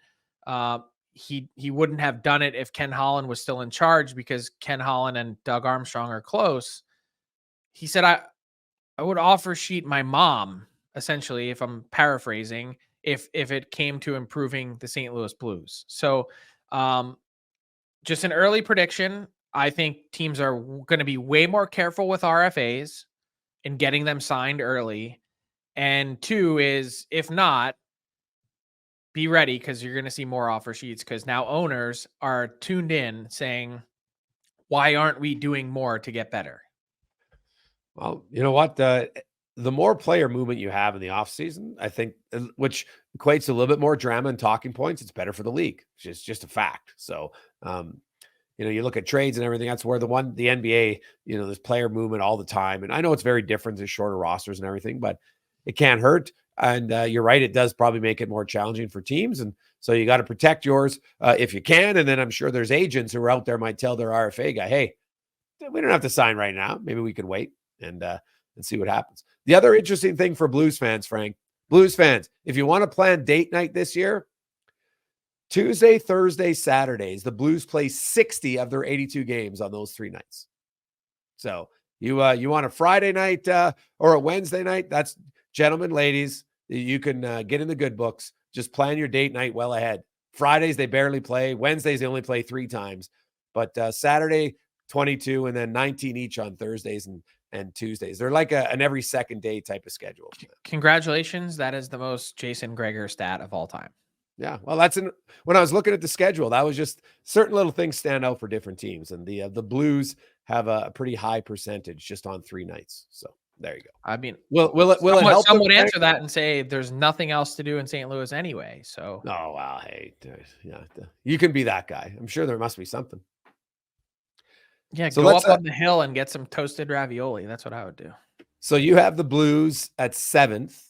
B: he wouldn't have done it if Ken Holland was still in charge, because Ken Holland and Doug Armstrong are close. He said, I would offer sheet my mom, essentially, if I'm paraphrasing, if it came to improving the St. Louis Blues. So just an early prediction. I think teams are going to be way more careful with RFAs and getting them signed early. And two is, if not, be ready, because you're going to see more offer sheets, because now owners are tuned in saying, why aren't we doing more to get better?
A: Well, you know what? The more player movement you have in the offseason, I think, which equates to a little bit more drama and talking points, it's better for the league. It's just a fact. So, you look at trades and everything. That's where the NBA, there's player movement all the time. And I know it's very different. There's shorter rosters and everything, but it can't hurt. And you're right. It does probably make it more challenging for teams. And so you got to protect yours if you can. And then I'm sure there's agents who are out there might tell their RFA guy, hey, we don't have to sign right now. Maybe we can wait and see what happens. The other interesting thing for Blues fans, Frank, if you want to plan date night this year, Tuesday, Thursday, Saturdays, the Blues play 60 of their 82 games on those 3 nights. So you want a Friday night or a Wednesday night? That's, gentlemen, ladies, you can get in the good books. Just plan your date night well ahead. Fridays, they barely play. Wednesdays, they only play 3 times. But Saturday, 22, and then 19 each on Thursdays and Tuesdays. They're like an every second day type of schedule.
B: Congratulations. That is the most Jason Gregor stat of all time.
A: Yeah. Well, when I was looking at the schedule, that was just certain little things stand out for different teams. And the Blues have a pretty high percentage just on 3 nights. So there you go.
B: I mean,
A: will it help?
B: Some would answer that and say there's nothing else to do in St. Louis anyway. So,
A: oh, wow. Hey, yeah, you can be that guy. I'm sure there must be something.
B: Yeah, so go up on the hill and get some toasted ravioli. That's what I would do.
A: So you have the Blues at 7th,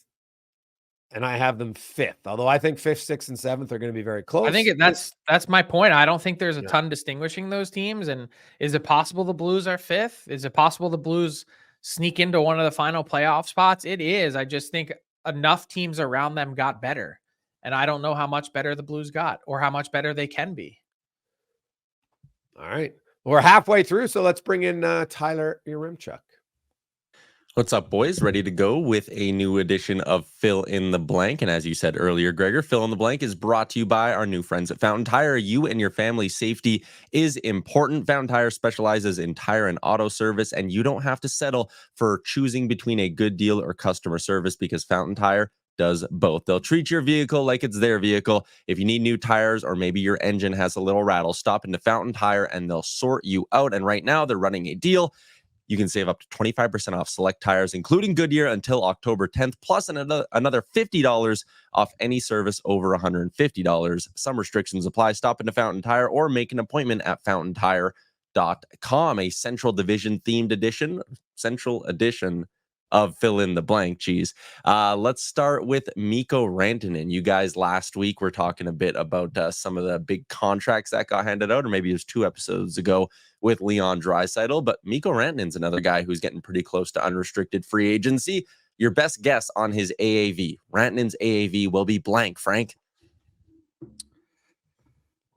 A: and I have them 5th. Although I think 5th, 6th, and 7th are going to be very close.
B: I think that's my point. I don't think there's a ton distinguishing those teams. And is it possible the Blues are 5th? Is it possible the Blues sneak into one of the final playoff spots? It is. I just think enough teams around them got better, and I don't know how much better the Blues got or how much better they can be.
A: All right. We're halfway through, so let's bring in Tyler Yaremchuk.
C: What's up, boys? Ready to go with a new edition of Fill in the Blank. And as you said earlier, Gregor, Fill in the Blank is brought to you by our new friends at Fountain Tire. You and your family's safety is important. Fountain Tire specializes in tire and auto service, and you don't have to settle for choosing between a good deal or customer service, because Fountain Tire does both. They'll treat your vehicle like it's their vehicle. If you need new tires, or maybe your engine has a little rattle, stop into Fountain Tire and they'll sort you out. And right now they're running a deal. You can save up to 25% off select tires, including Goodyear, until October 10th, plus another $50 off any service over $150. Some restrictions apply. Stop into Fountain Tire or make an appointment at fountaintire.com. A Central Division themed edition, Central Edition of Fill in the Blank. Geez. Let's start with Mikko Rantanen. You guys last week were talking a bit about some of the big contracts that got handed out, or maybe it was 2 episodes ago with Leon Draisaitl. But Mikko Rantanen's another guy who's getting pretty close to unrestricted free agency. Your best guess on his AAV. Rantanen's AAV will be blank, Frank.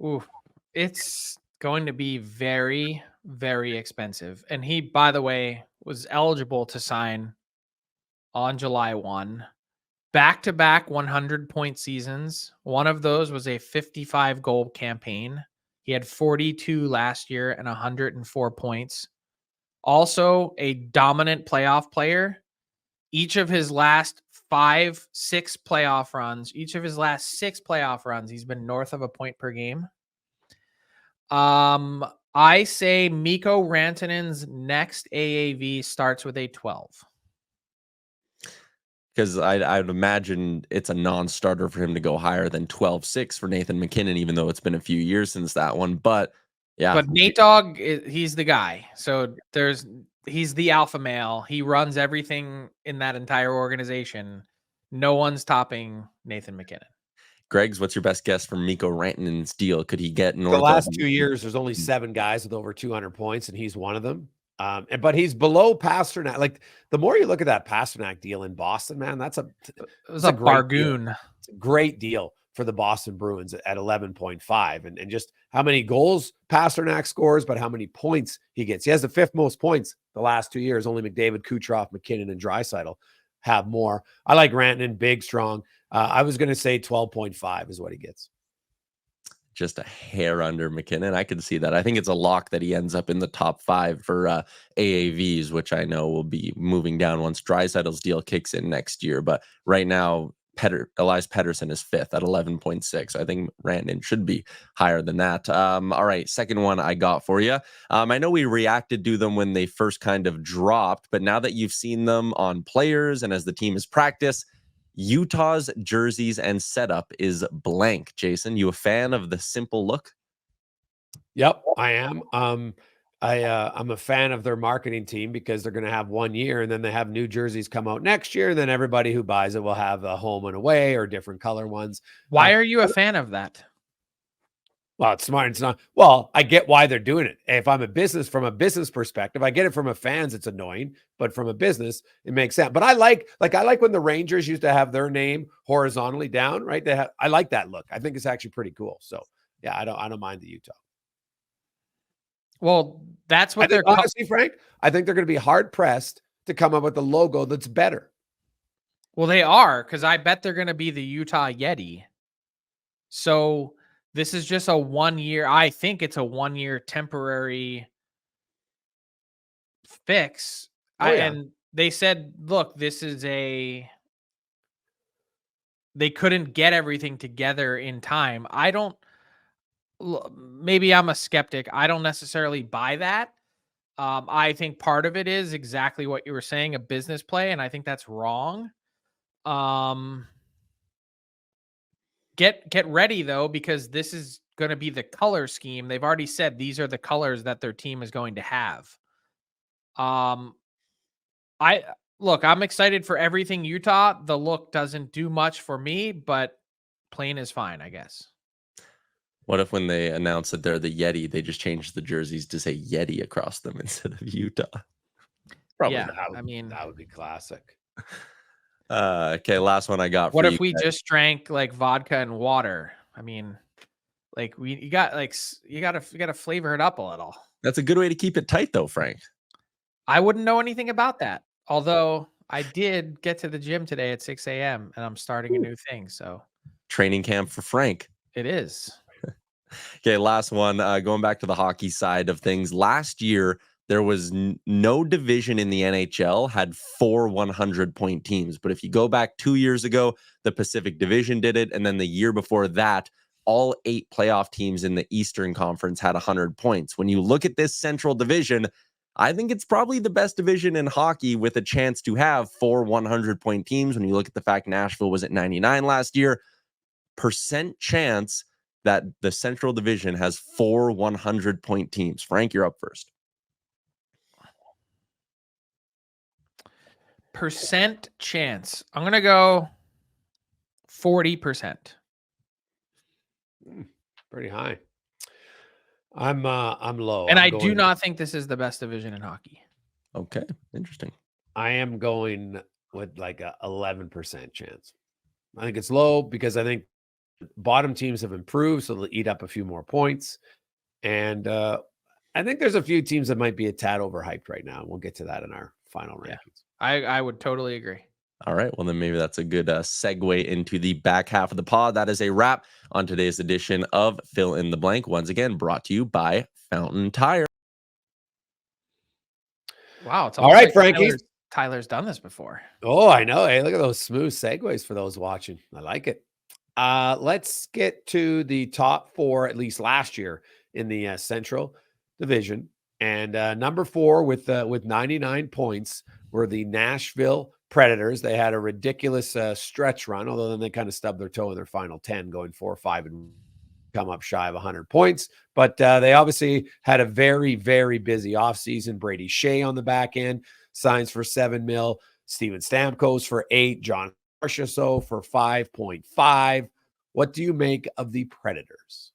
B: Ooh, it's going to be very, very expensive. And he, by the way, was eligible to sign on July 1. Back-to-back 100-point seasons. One of those was a 55-goal campaign. He had 42 last year and 104 points. Also a dominant playoff player. Each of his last 6 playoff runs, he's been north of a point per game. I say Mikko Rantanen's next AAV starts with a 12.
C: Because I'd imagine it's a non-starter for him to go higher than 12.6 for Nathan MacKinnon, even though it's been a few years since that one. But yeah,
B: but Nate Dogg, he's the guy. So he's the alpha male. He runs everything in that entire organization. No one's topping Nathan MacKinnon.
C: Greg's, what's your best guess for Mikko Rantanen's deal? Could he get north
A: The last
C: of
A: 2 years, there's only 7 guys with over 200 points, and he's one of them. But he's below Pasternak. Like, the more you look at that Pasternak deal in Boston, man,
B: It was
A: a
B: a
A: great deal.
B: bargain.
A: It's a great deal for the Boston Bruins at 11.5. And just how many goals Pasternak scores, but how many points he gets. He has the 5th most points the last 2 years. Only McDavid, Kucherov, McKinnon, and Draisaitl have more. I like Rantanen, big, strong. I was going to say 12.5 is what he gets.
C: Just a hair under McKinnon. I can see that. I think it's a lock that he ends up in the top 5 for AAVs, which I know will be moving down once Draisaitl's deal kicks in next year. But right now, Elias Pettersson is 5th at 11.6. I think Rantanen should be higher than that. All right, second one I got for you. I know we reacted to them when they first kind of dropped, but now that you've seen them on players and as the team has practiced, Utah's jerseys and setup is blank. Jason, you a fan of the simple look?
A: Yep, I am. I'm a fan of their marketing team because they're going to have 1 year and then they have new jerseys come out next year. And then everybody who buys it will have a home and away or different color ones.
B: Why are you a fan of that?
A: Well, it's smart. It's not. Well, I get why they're doing it. If I'm from a business perspective, I get it from a fans. It's annoying, but from a business, it makes sense. But I like when the Rangers used to have their name horizontally down, right? I like that look. I think it's actually pretty cool. So yeah, I don't mind the Utah.
B: Well, that's what
A: honestly, Frank, I think they're going to be hard pressed to come up with a logo that's better.
B: Well, they are, because I bet they're going to be the Utah Yeti. So this is just a 1 year. I think it's a 1 year temporary fix. And they said, look, they couldn't get everything together in time. Maybe I'm a skeptic. I don't necessarily buy that. I think part of it is exactly what you were saying, a business play. And I think that's wrong. Get ready though, because this is going to be the color scheme. They've already said these are the colors that their team is going to have. I'm excited for everything Utah. The look doesn't do much for me, but plain is fine, I guess.
C: What if when they announce that they're the Yeti, they just change the jerseys to say Yeti across them instead of Utah?
A: Probably.
B: Yeah,
A: that would be classic.
C: Okay, last one I got.
B: What if we just drank like vodka and water? I mean, like you got to flavor it up a little.
C: That's a good way to keep it tight, though, Frank.
B: I wouldn't know anything about that. Although I did get to the gym today at 6 a.m. and I'm starting a new thing. So
C: training camp for Frank.
B: It is.
C: Okay, last one. Going back to the hockey side of things. Last year, there was no division in the NHL had 4 100-point teams. But if you go back 2 years ago, the Pacific Division did it. And then the year before that, all 8 playoff teams in the Eastern Conference had 100 points. When you look at this Central Division, I think it's probably the best division in hockey with a chance to have 4 100-point teams. When you look at the fact Nashville was at 99 last year, percent chance that the Central Division has 4 100-point teams. Frank, you're up first.
B: Percent chance. I'm going to go 40%.
A: Pretty high. I'm low.
B: And I do not think this is the best division in hockey.
C: Okay, interesting.
A: I am going with like a 11% chance. I think it's low because I think bottom teams have improved, so they'll eat up a few more points. And I think there's a few teams that might be a tad overhyped right now. We'll get to that in our final rankings.
B: I would totally agree.
C: All right. Well, then maybe that's a good segue into the back half of the pod. That is a wrap on today's edition of Fill in the Blank. Once again, brought to you by Fountain Tire.
B: Wow. It's
A: all right,
B: like
A: Frankie.
B: Tyler's done this before.
A: Oh, I know. Hey, look at those smooth segues for those watching. I like it. Let's get to the top 4, at least last year in the Central Division. And number 4 with 99 points were the Nashville Predators. They had a ridiculous stretch run, although then they kind of stubbed their toe in their final 10, going 4-5 and come up shy of 100 points. But they obviously had a very, very busy offseason. Brady Shea on the back end signs for $7 million. Steven Stamkos for $8 million. John Marchessault for $5.5 million. What do you make of the Predators?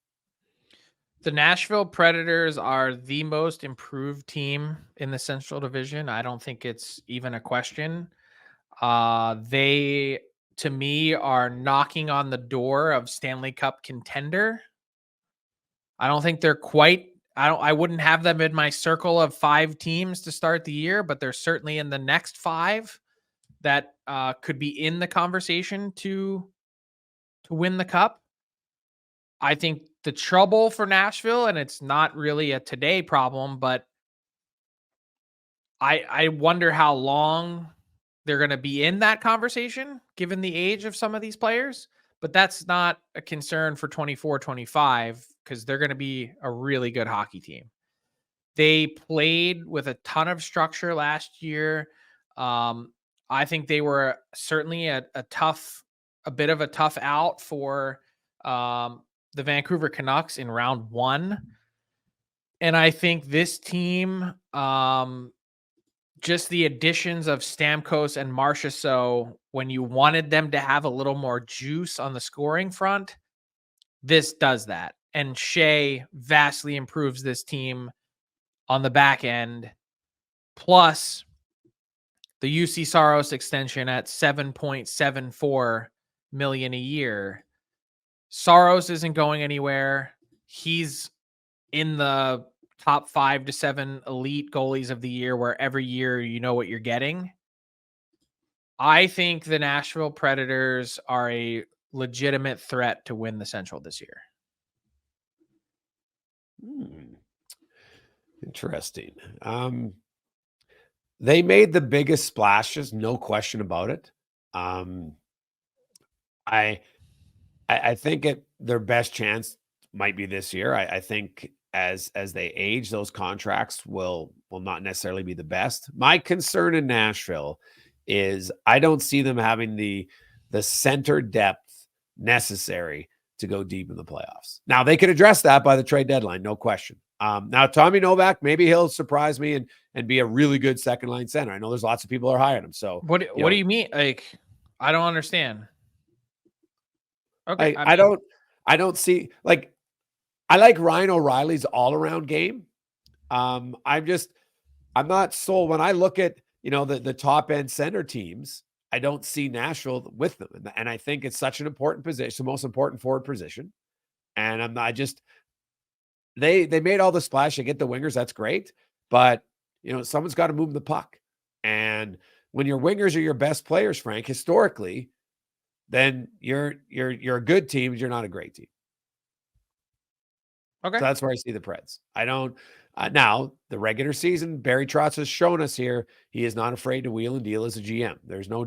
B: The Nashville Predators are the most improved team in the Central Division. I don't think it's even a question. They, to me, are knocking on the door of Stanley Cup contender. I don't think they're quite. I wouldn't have them in my circle of 5 teams to start the year, but they're certainly in the next 5 that could be in the conversation to win the cup. I think the trouble for Nashville, and it's not really a today problem, but I wonder how long they're going to be in that conversation, given the age of some of these players. But that's not a concern for 24-25 because they're going to be a really good hockey team. They played with a ton of structure last year. I think they were certainly a bit of a tough out for the Vancouver Canucks in round 1. And I think this team, just the additions of Stamkos and Marchessault, when you wanted them to have a little more juice on the scoring front, this does that. And Shea vastly improves this team on the back end. Plus, the UC Saros extension at $7.74 million a year. Saros isn't going anywhere. He's in the top 5 to 7 elite goalies of the year, where every year you know what you're getting. I think the Nashville Predators are a legitimate threat to win the Central this year.
A: Interesting. They made the biggest splashes, no question about it. I think their best chance might be this year. I think as they age, those contracts will not necessarily be the best. My concern in Nashville is I don't see them having the center depth necessary to go deep in the playoffs. Now, they could address that by the trade deadline, no question. Now, Tommy Novak, maybe he'll surprise me and be a really good second line center. I know there's lots of people that are hiring him. So
B: what do you mean? Like, I don't understand. Okay,
A: I don't see, like, I like Ryan O'Reilly's all around game. I'm not sold when I look at, the top end center teams. I don't see Nashville with them. And I think it's such an important position, the most important forward position. And they made all the splash. They get the wingers. That's great. But, someone's got to move the puck. And when your wingers are your best players, Frank, historically, then you're a good team. You're not a great team.
B: Okay.
A: So that's where I see the Preds. I don't. Now, the regular season, Barry Trotz has shown us here he is not afraid to wheel and deal as a GM. There's no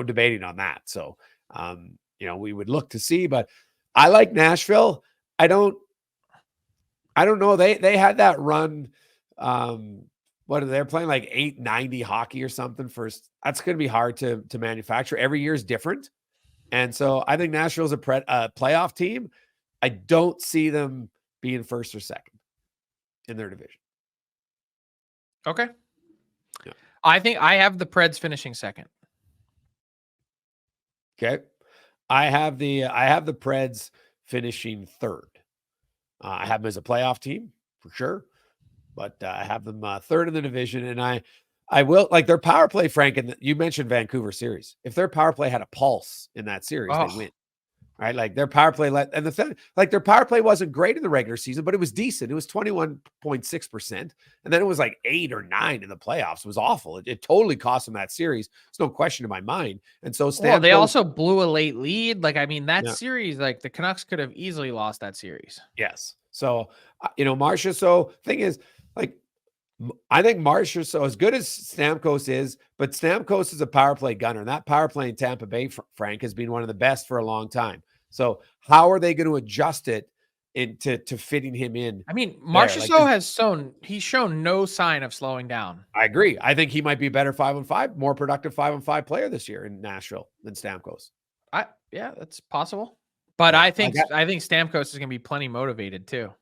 A: debating on that. So, we would look to see. But I like Nashville. I don't know. They had that run. What are they playing, like 890 hockey or something? First, that's going to be hard to manufacture. Every year is different. And so I think Nashville's a playoff team. I don't see them being first or second in their division.
B: Okay.
A: Yeah.
B: I think I have the Preds finishing second.
A: Okay. I have the Preds finishing third. I have them as a playoff team for sure, but I have them third in the division. And I will, like, their power play, Frank, and you mentioned Vancouver series. If their power play had a pulse in that series, they win. Right? like their power play, and the thing, like, their power play wasn't great in the regular season, but it was decent. It was 21.6%, and then it was like 8 or 9 in the playoffs. It was awful. It totally cost them that series. There's no question in my mind. And so
B: They also blew a late lead. Like, I mean, that series, like, the Canucks could have easily lost that series.
A: Yes. So, Marchessault, thing is, like, I think Marchessault, as good as Stamkos is, but Stamkos is a power play gunner. And that power play in Tampa Bay, Frank, has been one of the best for a long time. So how are they going to adjust it into fitting him in?
B: I mean, Marchessault he's shown no sign of slowing down.
A: I agree. I think he might be a better 5-on-5, more productive 5-on-5 player this year in Nashville than Stamkos.
B: Yeah, that's possible. But I think Stamkos is going to be plenty motivated too.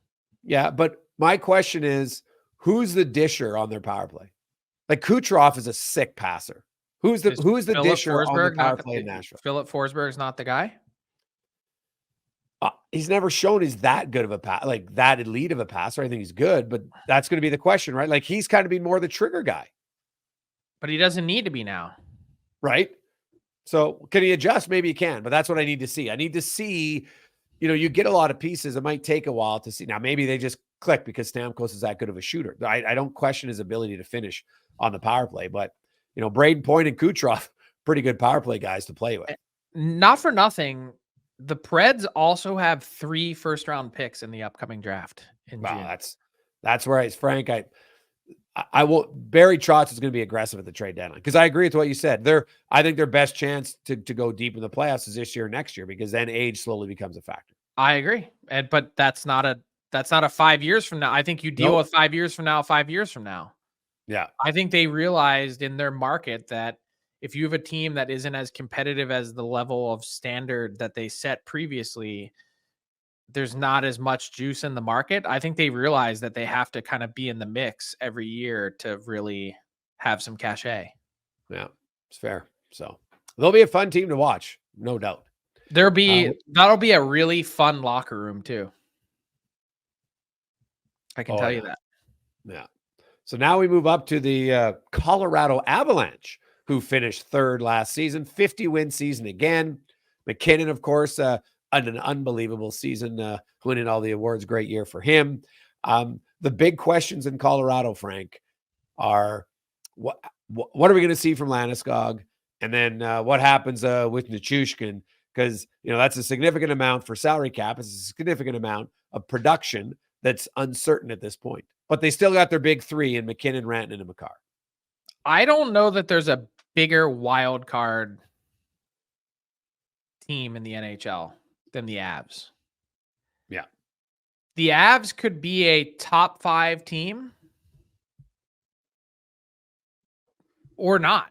A: Yeah, but my question is, who's the disher on their power play? Like, Kucherov is a sick passer. Who's the disher on the power play in Nashville?
B: Philip Forsberg's not the guy.
A: he's never shown he's that good of a pass, like that elite of a passer. I think he's good, but that's going to be the question, right? Like he's kind of been more the trigger guy,
B: But he doesn't need to be now.
A: right? So can he adjust? Maybe he can, but that's what I need to see. I need to see, you get a lot of pieces. It might take a while to see. Now, maybe they just click because Stamkos is that good of a shooter. I don't question his ability to finish on the power play, but Braden Point and Kucherov, pretty good power play guys to play with.
B: Not for nothing, the Preds also have 3 first-round picks in the upcoming draft in June.
A: That's where Frank. I will. Barry Trotz is going to be aggressive at the trade deadline because I agree with what you said. I think their best chance to go deep in the playoffs is this year or next year because then age slowly becomes a factor.
B: I agree, but that's not a 5 years from now. I think you deal with 5 years from now. 5 years from now.
A: Yeah,
B: I think they realized in their market that if you have a team that isn't as competitive as the level of standard that they set previously, there's not as much juice in the market. I think they realize that they have to kind of be in the mix every year to really have some cachet.
A: Yeah, it's fair. So they'll be a fun team to watch, no doubt.
B: That'll be a really fun locker room too. I can tell you that.
A: Yeah. So now we move up to the Colorado Avalanche, who finished third last season, 50-win season again. McKinnon, of course, an unbelievable season, winning all the awards. Great year for him. The big questions in Colorado, Frank, are what are we going to see from Landeskog? And then what happens with Nichushkin? Because, that's a significant amount for salary cap. It's a significant amount of production that's uncertain at this point. But they still got their big 3 in McKinnon, Rantanen, and Makar.
B: I don't know that there's a bigger wild card team in the NHL than the Avs.
A: Yeah.
B: The Avs could be a top 5 team or not.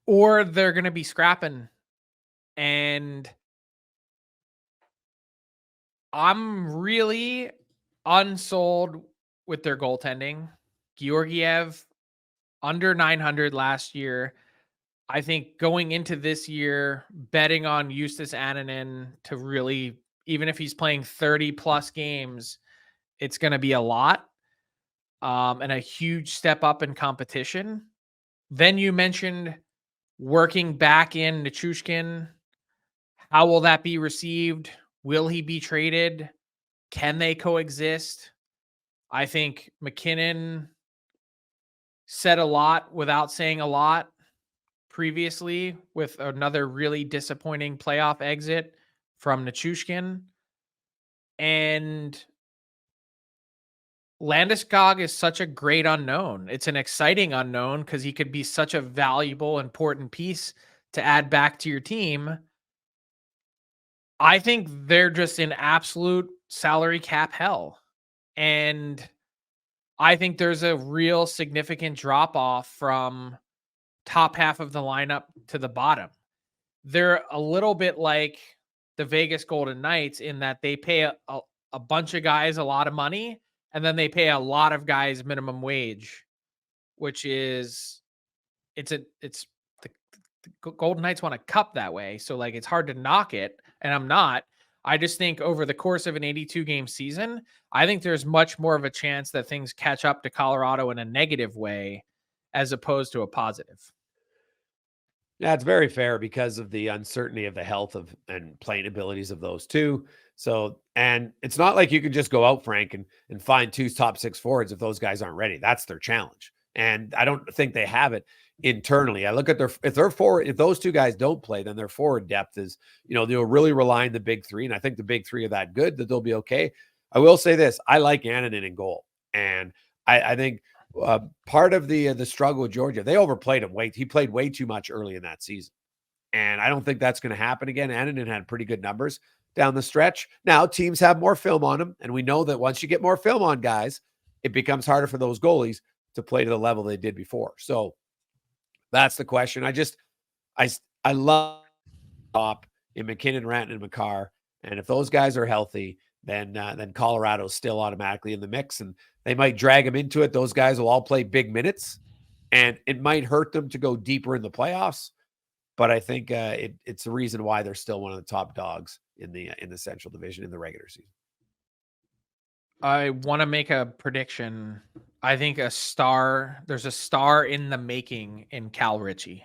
B: Or they're going to be scrapping. And I'm really unsold with their goaltending. Georgiev under 900 last year. I think going into this year, betting on Justus Annunen to really, even if he's playing 30 plus games, it's going to be a lot and a huge step up in competition. Then you mentioned working back in Nichushkin. How will that be received? Will he be traded? Can they coexist? I think McKinnon said a lot without saying a lot previously with another really disappointing playoff exit from Nichushkin. And Landeskog is such a great unknown. It's an exciting unknown because he could be such a valuable, important piece to add back to your team. I think they're just in absolute salary cap hell. And I think there's a real significant drop off from top half of the lineup to the bottom. They're a little bit like the Vegas Golden Knights in that they pay a bunch of guys a lot of money and then they pay a lot of guys minimum wage, which is the Golden Knights want a cup that way. So it's hard to knock it. And I'm not. I just think over the course of an 82 game season, I think there's much more of a chance that things catch up to Colorado in a negative way as opposed to a positive.
A: Yeah, it's very fair because of the uncertainty of the health and playing abilities of those two. So, and it's not like you can just go out, Frank, and find 2 top 6 forwards if those guys aren't ready. That's their challenge. And I don't think they have it internally. I look at if those 2 guys don't play, then their forward depth is, they'll really rely on the big 3. And I think the big 3 are that good that they'll be okay. I will say this. I like Annunen in goal. And I think part of the struggle with Georgia, they overplayed him. He played way too much early in that season. And I don't think that's going to happen again. Annunen had pretty good numbers down the stretch. Now teams have more film on him. And we know that once you get more film on guys, it becomes harder for those goalies to play to the level they did before. So that's the question. I love top in McKinnon, Rantanen, and Makar. And if those guys are healthy, then Colorado's still automatically in the mix, and they might drag them into it. Those guys will all play big minutes, and it might hurt them to go deeper in the playoffs. But I think it's the reason why they're still one of the top dogs in the Central Division in the regular season.
B: I want to make a prediction. I think there's a star in the making in Cal Ritchie.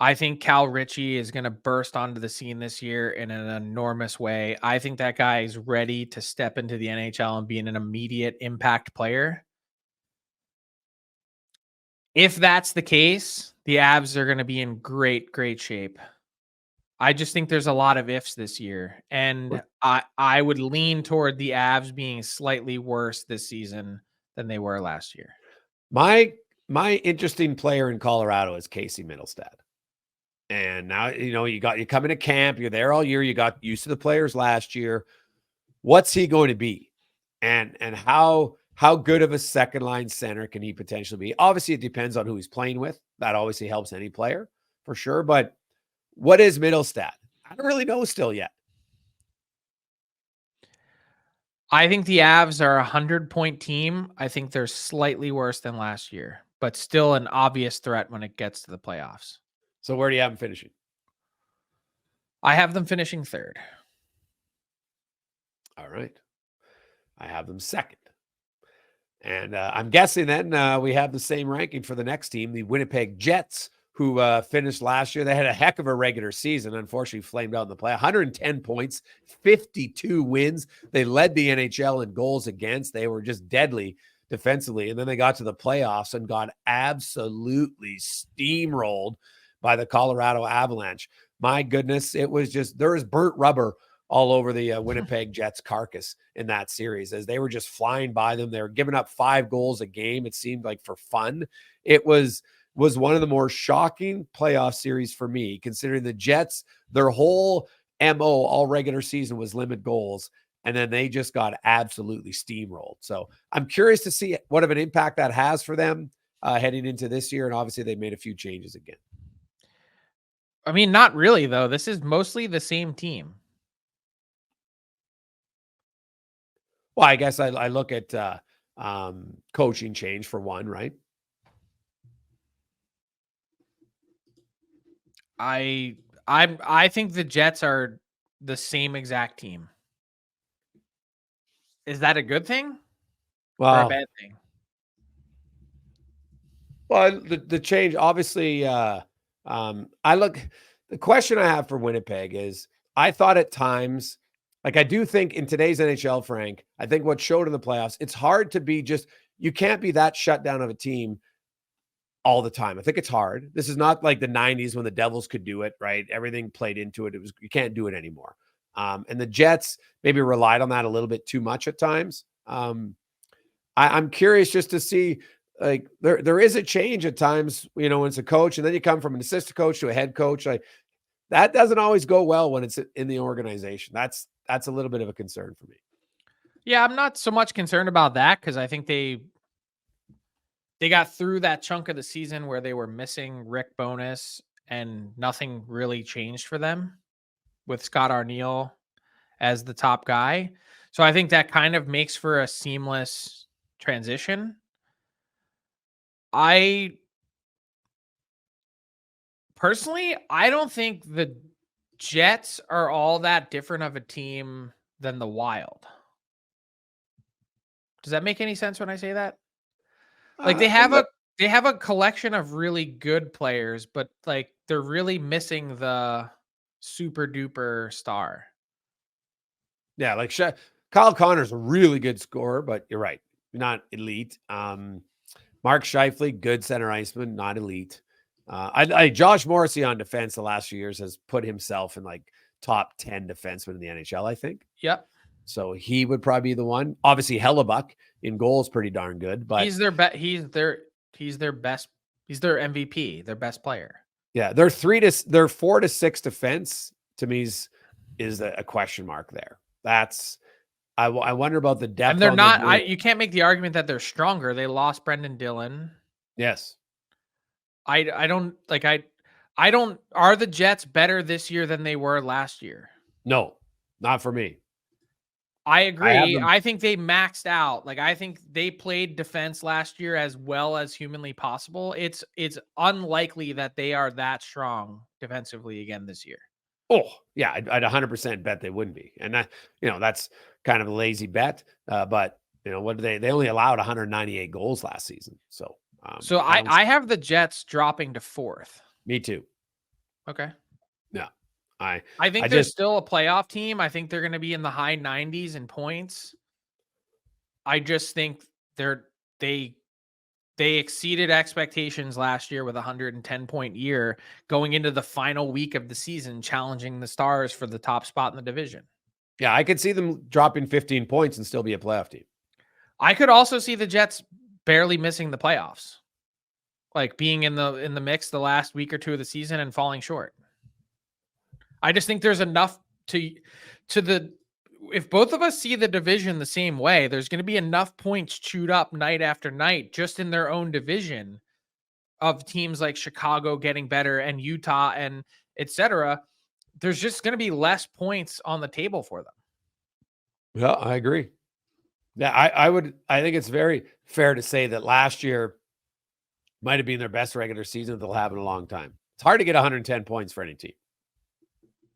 B: I think Cal Ritchie is going to burst onto the scene this year in an enormous way. I think that guy is ready to step into the NHL and be an immediate impact player. If that's the case, the Avs are going to be in great, great shape. I just think there's a lot of ifs this year. And I would lean toward the Avs being slightly worse this season than they were last year.
A: My interesting player in Colorado is Casey Middlestad. And now, you come into camp, you're there all year, you got used to the players last year. What's he going to be? And how good of a second line center can he potentially be? Obviously, it depends on who he's playing with. That obviously helps any player for sure. But what is Middlestad? I don't really know still yet.
B: I think the Avs are a 100-point team. I think they're slightly worse than last year, but still an obvious threat when it gets to the playoffs.
A: So where do you have them finishing?
B: I have them finishing third.
A: All right. I have them second. And I'm guessing then we have the same ranking for the next team, the Winnipeg Jets, who finished last year. They had a heck of a regular season, unfortunately flamed out in the play. 110 points, 52 wins. They led the NHL in goals against. They were just deadly defensively. And then they got to the playoffs and got absolutely steamrolled by the Colorado Avalanche. My goodness, it was just, there was burnt rubber all over the Winnipeg Jets carcass in that series as they were just flying by them. They were giving up 5 goals a game. It seemed like for fun. It was one of the more shocking playoff series for me, considering the Jets, their whole MO all regular season was limit goals. And then they just got absolutely steamrolled. So I'm curious to see what of an impact that has for them heading into this year. And obviously they made a few changes again.
B: I mean, not really, though. This is mostly the same team.
A: Well, I guess I look at coaching change for one, right?
B: I think the Jets are the same exact team. Is that a good thing or a
A: Well,
B: bad thing?
A: well, the change, obviously, the question I have for Winnipeg is, I thought at times, like I do think in today's NHL, Frank, I think what showed in the playoffs, it's hard to be you can't be that shut down of a team all the time. I think it's hard. This is not like the 90s when the Devils could do it, right? Everything played into it. You can't do it anymore. And the Jets maybe relied on that a little bit too much at times. I'm curious just to see, like there is a change at times, when it's a coach and then you come from an assistant coach to a head coach. Like that doesn't always go well when it's in the organization. That's a little bit of a concern for me.
B: Yeah, I'm not so much concerned about that because I think they got through that chunk of the season where they were missing Rick Bowness and nothing really changed for them with Scott Arniel as the top guy. So I think that kind of makes for a seamless transition. Personally, I don't think the Jets are all that different of a team than the Wild. Does that make any sense when I say that? Like they have a collection of really good players, but like they're really missing the super duper star.
A: Yeah, like Kyle Connor's a really good scorer, but you're right, not elite. Mark Scheifele, good center iceman, not elite. Josh Morrissey on defense the last few years has put himself in like top 10 defensemen in the NHL, I think.
B: Yep.
A: So he would probably be the one. Obviously, Hellebuck in goal is pretty darn good, but
B: he's their best. He's their best. He's their MVP, their best player.
A: Yeah, their 4 to 6 defense to me is a question mark there. I wonder about the depth.
B: And they're not. You can't make the argument that they're stronger. They lost Brendan Dillon.
A: Yes.
B: I don't. Are the Jets better this year than they were last year?
A: No, not for me.
B: I agree. I think they maxed out. Like I think they played defense last year as well as humanly possible. It's unlikely that they are that strong defensively again this year.
A: Oh, yeah, I'd 100% bet they wouldn't be. And that's kind of a lazy bet. But what did they only allowed 198 goals last season. So,
B: So I have the Jets dropping to 4th.
A: Me too.
B: Okay.
A: Yeah.
B: I think they're still a playoff team. I think they're going to be in the high 90s in points. I just think they exceeded expectations last year with a 110-point year going into the final week of the season, challenging the Stars for the top spot in the division.
A: Yeah, I could see them dropping 15 points and still be a playoff team.
B: I could also see the Jets barely missing the playoffs, like being in the mix the last week or two of the season and falling short. I just think there's enough if both of us see the division the same way, there's going to be enough points chewed up night after night just in their own division of teams like Chicago getting better and Utah and etc. There's just going to be less points on the table for them.
A: Yeah, I agree. Yeah, I think it's very fair to say that last year might have been their best regular season that they'll have in a long time. It's hard to get 110 points for any team.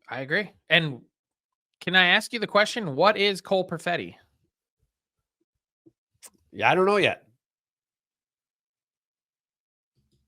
B: I agree. And can I ask you the question, what is Cole Perfetti?
A: Yeah, I don't know yet.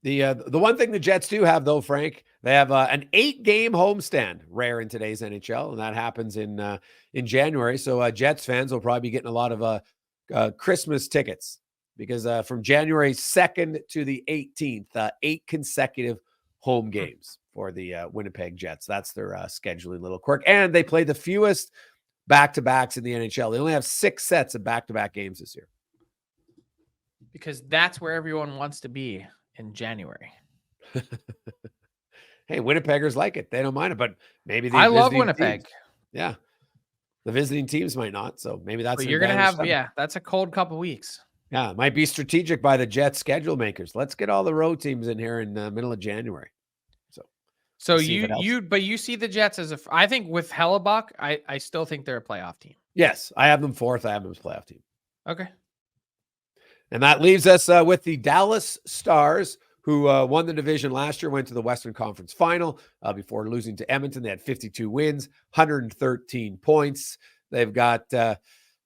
A: The one thing the Jets do have, though, Frank, they have an 8-game homestand, rare in today's NHL, and that happens in January. So Jets fans will probably be getting a lot of Christmas tickets because from January 2nd to the 18th, 8 consecutive home games for the Winnipeg Jets. That's their scheduling little quirk. And they play the fewest back-to-backs in the NHL. They only have 6 sets of back-to-back games this year.
B: Because that's where everyone wants to be in January.
A: Hey, Winnipeggers like it. They don't mind it, but maybe
B: I love Winnipeg.
A: Teams, yeah. The visiting teams might not. So maybe that's
B: you're going to have, that's a cold couple weeks.
A: Yeah, it might be strategic by the Jets schedule makers. Let's get all the road teams in here in the middle of January.
B: So you see the Jets as I think with Hellebuck, I still think they're a playoff team.
A: Yes, I have them 4th. I have them as a playoff team.
B: Okay.
A: And that leaves us with the Dallas Stars, who won the division last year, went to the Western Conference Final before losing to Edmonton. They had 52 wins, 113 points. They've got a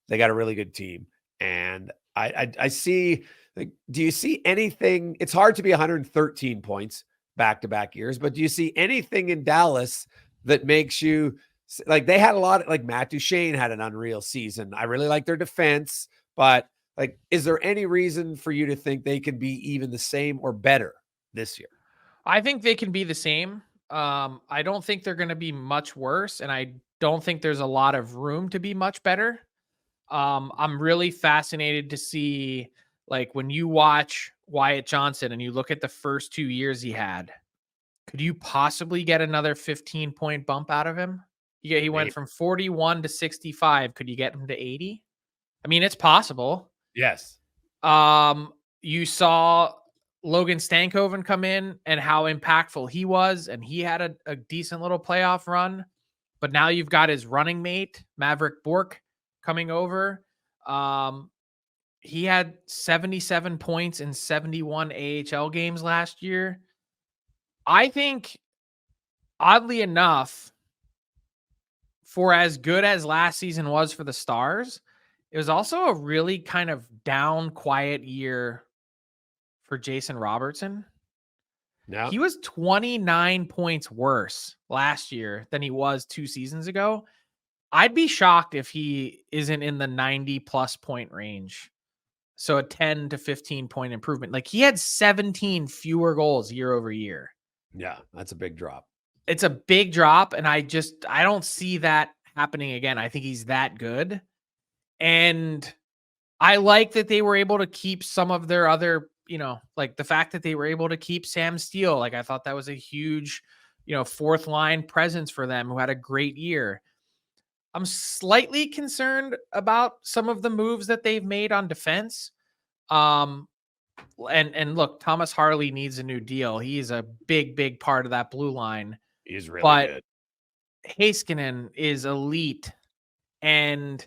A: really good team. And I see, like, do you see anything? It's hard to be 113 points back-to-back years, but do you see anything in Dallas that makes you like they had a lot like Matt Duchene had an unreal season. I really like their defense, but like, is there any reason for you to think they can be even the same or better this year?
B: I think they can be the same. I don't think they're going to be much worse, and I don't think there's a lot of room to be much better. I'm really fascinated to see, like, when you watch Wyatt Johnson and you look at the first 2 years he had, could you possibly get another 15-point bump out of him? Yeah, he went from 41 to 65. Could you get him to 80? I mean, it's possible.
A: Yes.
B: You saw Logan Stankoven come in and how impactful he was, and he had a decent little playoff run. But now you've got his running mate, Maverick Bourque, coming over. He had 77 points in 71 AHL games last year. I think, oddly enough, for as good as last season was for the Stars, it was also a really kind of down, quiet year for Jason Robertson.
A: No.
B: He was 29 points worse last year than he was 2 seasons ago. I'd be shocked if he isn't in the 90-plus point range. So a 10 to 15-point improvement. Like, he had 17 fewer goals year over year.
A: Yeah, that's a big drop.
B: It's a big drop, and I don't see that happening again. I think he's that good. And I like that they were able to keep some of their other, like the fact that they were able to keep Sam Steele. Like, I thought that was a huge, 4th line presence for them, who had a great year. I'm slightly concerned about some of the moves that they've made on defense. And look, Thomas Harley needs a new deal. He's a big part of that blue line.
A: He's really good.
B: Heiskanen is elite, and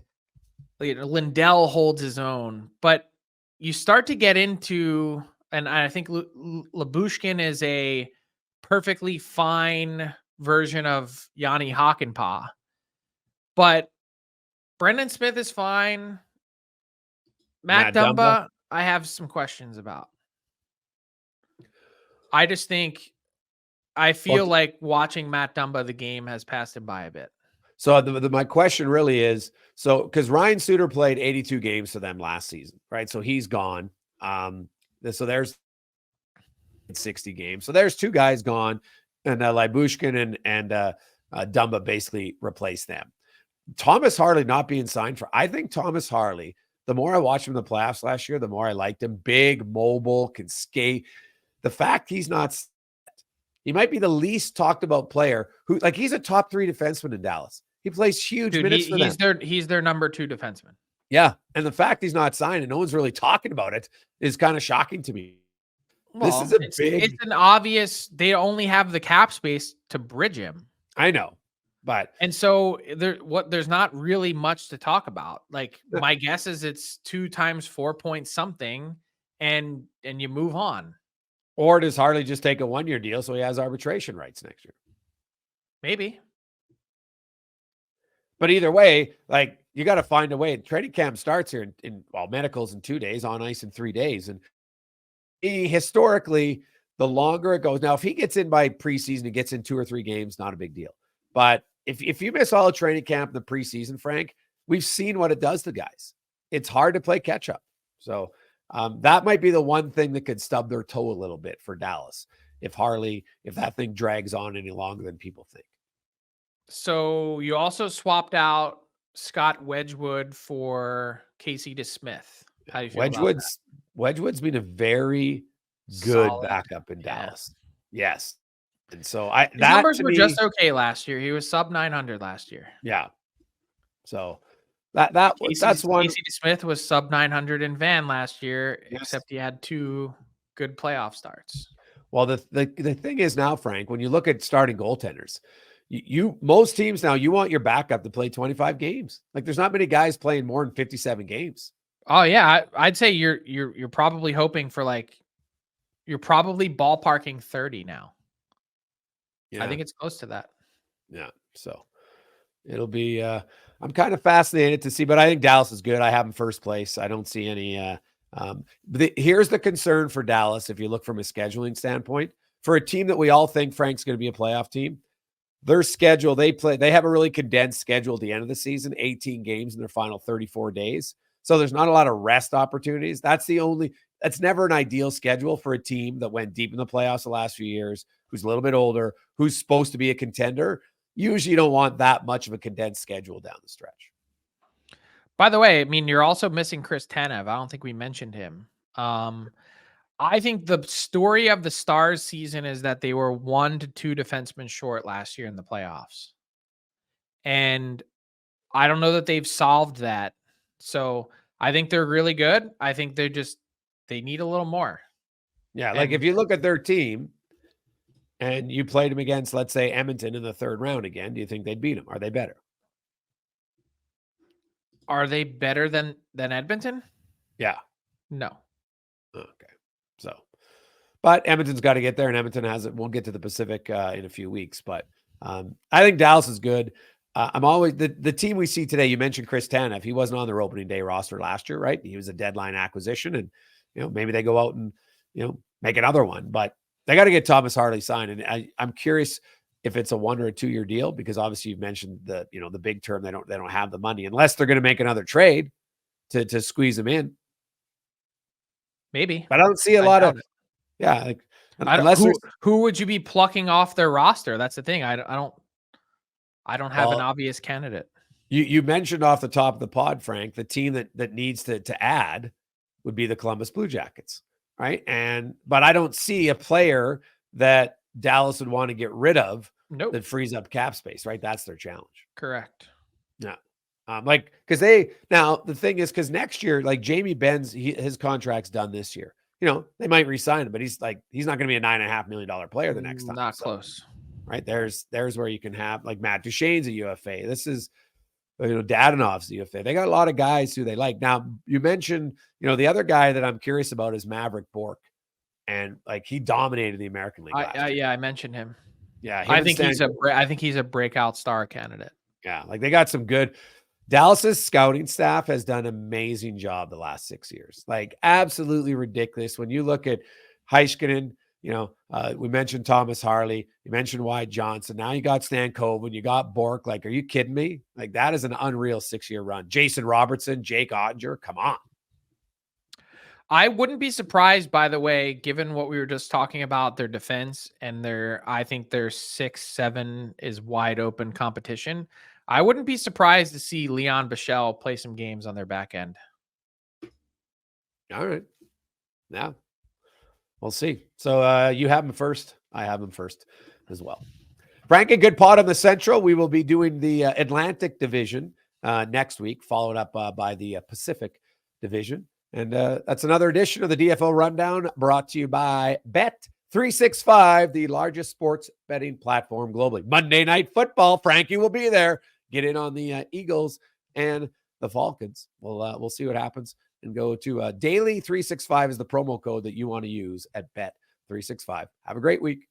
B: Lindell holds his own. But you start to get into, and I think Lyubushkin is a perfectly fine version of Yanni Hakanpää. But Brendan Smith is fine. Matt Dumba, I have some questions about. I just think I feel like watching Matt Dumba, the game has passed him by a bit.
A: So my question really is, so because Ryan Suter played 82 games for them last season, right? So he's gone. So there's 60 games. So there's 2 guys gone, and Lyubushkin and Dumba basically replaced them. Thomas Harley not being signed for. I think Thomas Harley, the more I watched him in the playoffs last year, the more I liked him. Big, mobile, can skate. The fact he's not, he might be the least talked about player who, like, he's a top 3 defenseman in Dallas. He plays huge minutes for them.
B: He's their number 2 defenseman.
A: Yeah. And the fact he's not signed and no one's really talking about it is kind of shocking to me.
B: Well, it's an obvious, they only have the cap space to bridge him.
A: I know. But
B: and so there's not really much to talk about. Like, my guess is it's 2 times 4 point something, and you move on.
A: Or does Harley just take a 1-year deal so he has arbitration rights next year?
B: Maybe.
A: But either way, like, you got to find a way. Training camp starts here in medicals in 2 days, on ice in 3 days. And historically, the longer it goes. Now, if he gets in by preseason and gets in 2 or 3 games, not a big deal. But if you miss all of training camp in the preseason, Frank, we've seen what it does to guys. It's hard to play catch up. So that might be the one thing that could stub their toe a little bit for Dallas if that thing drags on any longer than people think.
B: So you also swapped out Scott Wedgwood for Casey DeSmith. How do you feel about that?
A: Wedgwood's been a very good backup in Dallas. Yes. And so his
B: numbers were just okay last year. He was sub 900 last year.
A: Yeah. So that's one.
B: Casey DeSmith was sub 900 in Van last year, except he had 2 good playoff starts.
A: Well, the thing is now, Frank, when you look at starting goaltenders, most teams now, you want your backup to play 25 games. Like, there's not many guys playing more than 57 games.
B: Oh yeah, I'd say you're probably hoping for, like, you're probably ballparking 30 now. Yeah. I think it's close to that.
A: Yeah. So it'll be I'm kind of fascinated to see, but I think Dallas is good. I have them first place. I don't see any here's the concern for Dallas if you look from a scheduling standpoint. For a team that we all think Frank's going to be a playoff team, their schedule, they have a really condensed schedule at the end of the season, 18 games in their final 34 days. So there's not a lot of rest opportunities. That's never an ideal schedule for a team that went deep in the playoffs the last few years, who's a little bit older, who's supposed to be a contender. Usually you don't want that much of a condensed schedule down the stretch.
B: By the way, I mean, you're also missing Chris Tanev. I don't think we mentioned him. I think the story of the Stars season is that they were 1 to 2 defensemen short last year in the playoffs. And I don't know that they've solved that. So I think they're really good. I think they need a little more.
A: Yeah. Like, if you look at their team and you played them against, let's say, Edmonton in the 3rd round again, do you think they'd beat them? Are they better?
B: Are they better than Edmonton?
A: Yeah.
B: No.
A: Okay. So, but Edmonton's got to get there, and Edmonton has it. We'll get to the Pacific in a few weeks, but I think Dallas is good. I'm always the team we see today. You mentioned Chris Tanev. He wasn't on their opening day roster last year, right? He was a deadline acquisition, and maybe they go out and make another one. But they got to get Thomas Harley signed, and I'm curious if it's a 1 or a 2 year deal, because obviously you've mentioned the big term. They don't have the money unless they're going to make another trade to squeeze them in.
B: Maybe,
A: but I don't see a lot of unless
B: who would you be plucking off their roster? That's the thing. I don't have an obvious candidate.
A: You mentioned off the top of the pod, Frank, the team that needs to add would be the Columbus Blue Jackets, right? But I don't see a player that Dallas would want to get rid of that frees up cap space, right? That's their challenge.
B: Correct.
A: Yeah. Because the thing is, because next year, like Jamie Benz, his contract's done this year. They might re-sign him, but he's not going to be a $9.5 million player the next time.
B: Not close.
A: Right. There's where you can have, like, Matt Duchene's a UFA. This is, Dadonov's a UFA. They got a lot of guys who they like. Now, you mentioned, the other guy that I'm curious about is Maverick Bourque. And, like, he dominated the American League last year.
B: Yeah, I mentioned him.
A: Yeah,
B: I think he's a breakout star candidate.
A: Yeah, like they got some good. Dallas's scouting staff has done an amazing job the last 6 years. Like absolutely ridiculous. When you look at Heiskanen, we mentioned Thomas Harley, you mentioned Wyatt Johnson. Now you got Stan Coven, you got Bork. Like, are you kidding me? Like that is an unreal 6-year run. Jason Robertson, Jake Ottinger, come on.
B: I wouldn't be surprised, by the way, given what we were just talking about, their defense and I think their 6-7 is wide open competition. I wouldn't be surprised to see Leon Bichelle play some games on their back end.
A: All right. Yeah. We'll see. So you have them first. I have them first as well. Frank, a good pot on the Central. We will be doing the Atlantic Division next week, followed up by the Pacific Division. And that's another edition of the DFO Rundown brought to you by Bet365, the largest sports betting platform globally. Monday Night Football. Frankie will be there. Get in on the Eagles and the Falcons. We'll see what happens and go to Daily 365 is the promo code that you want to use at Bet365. Have a great week.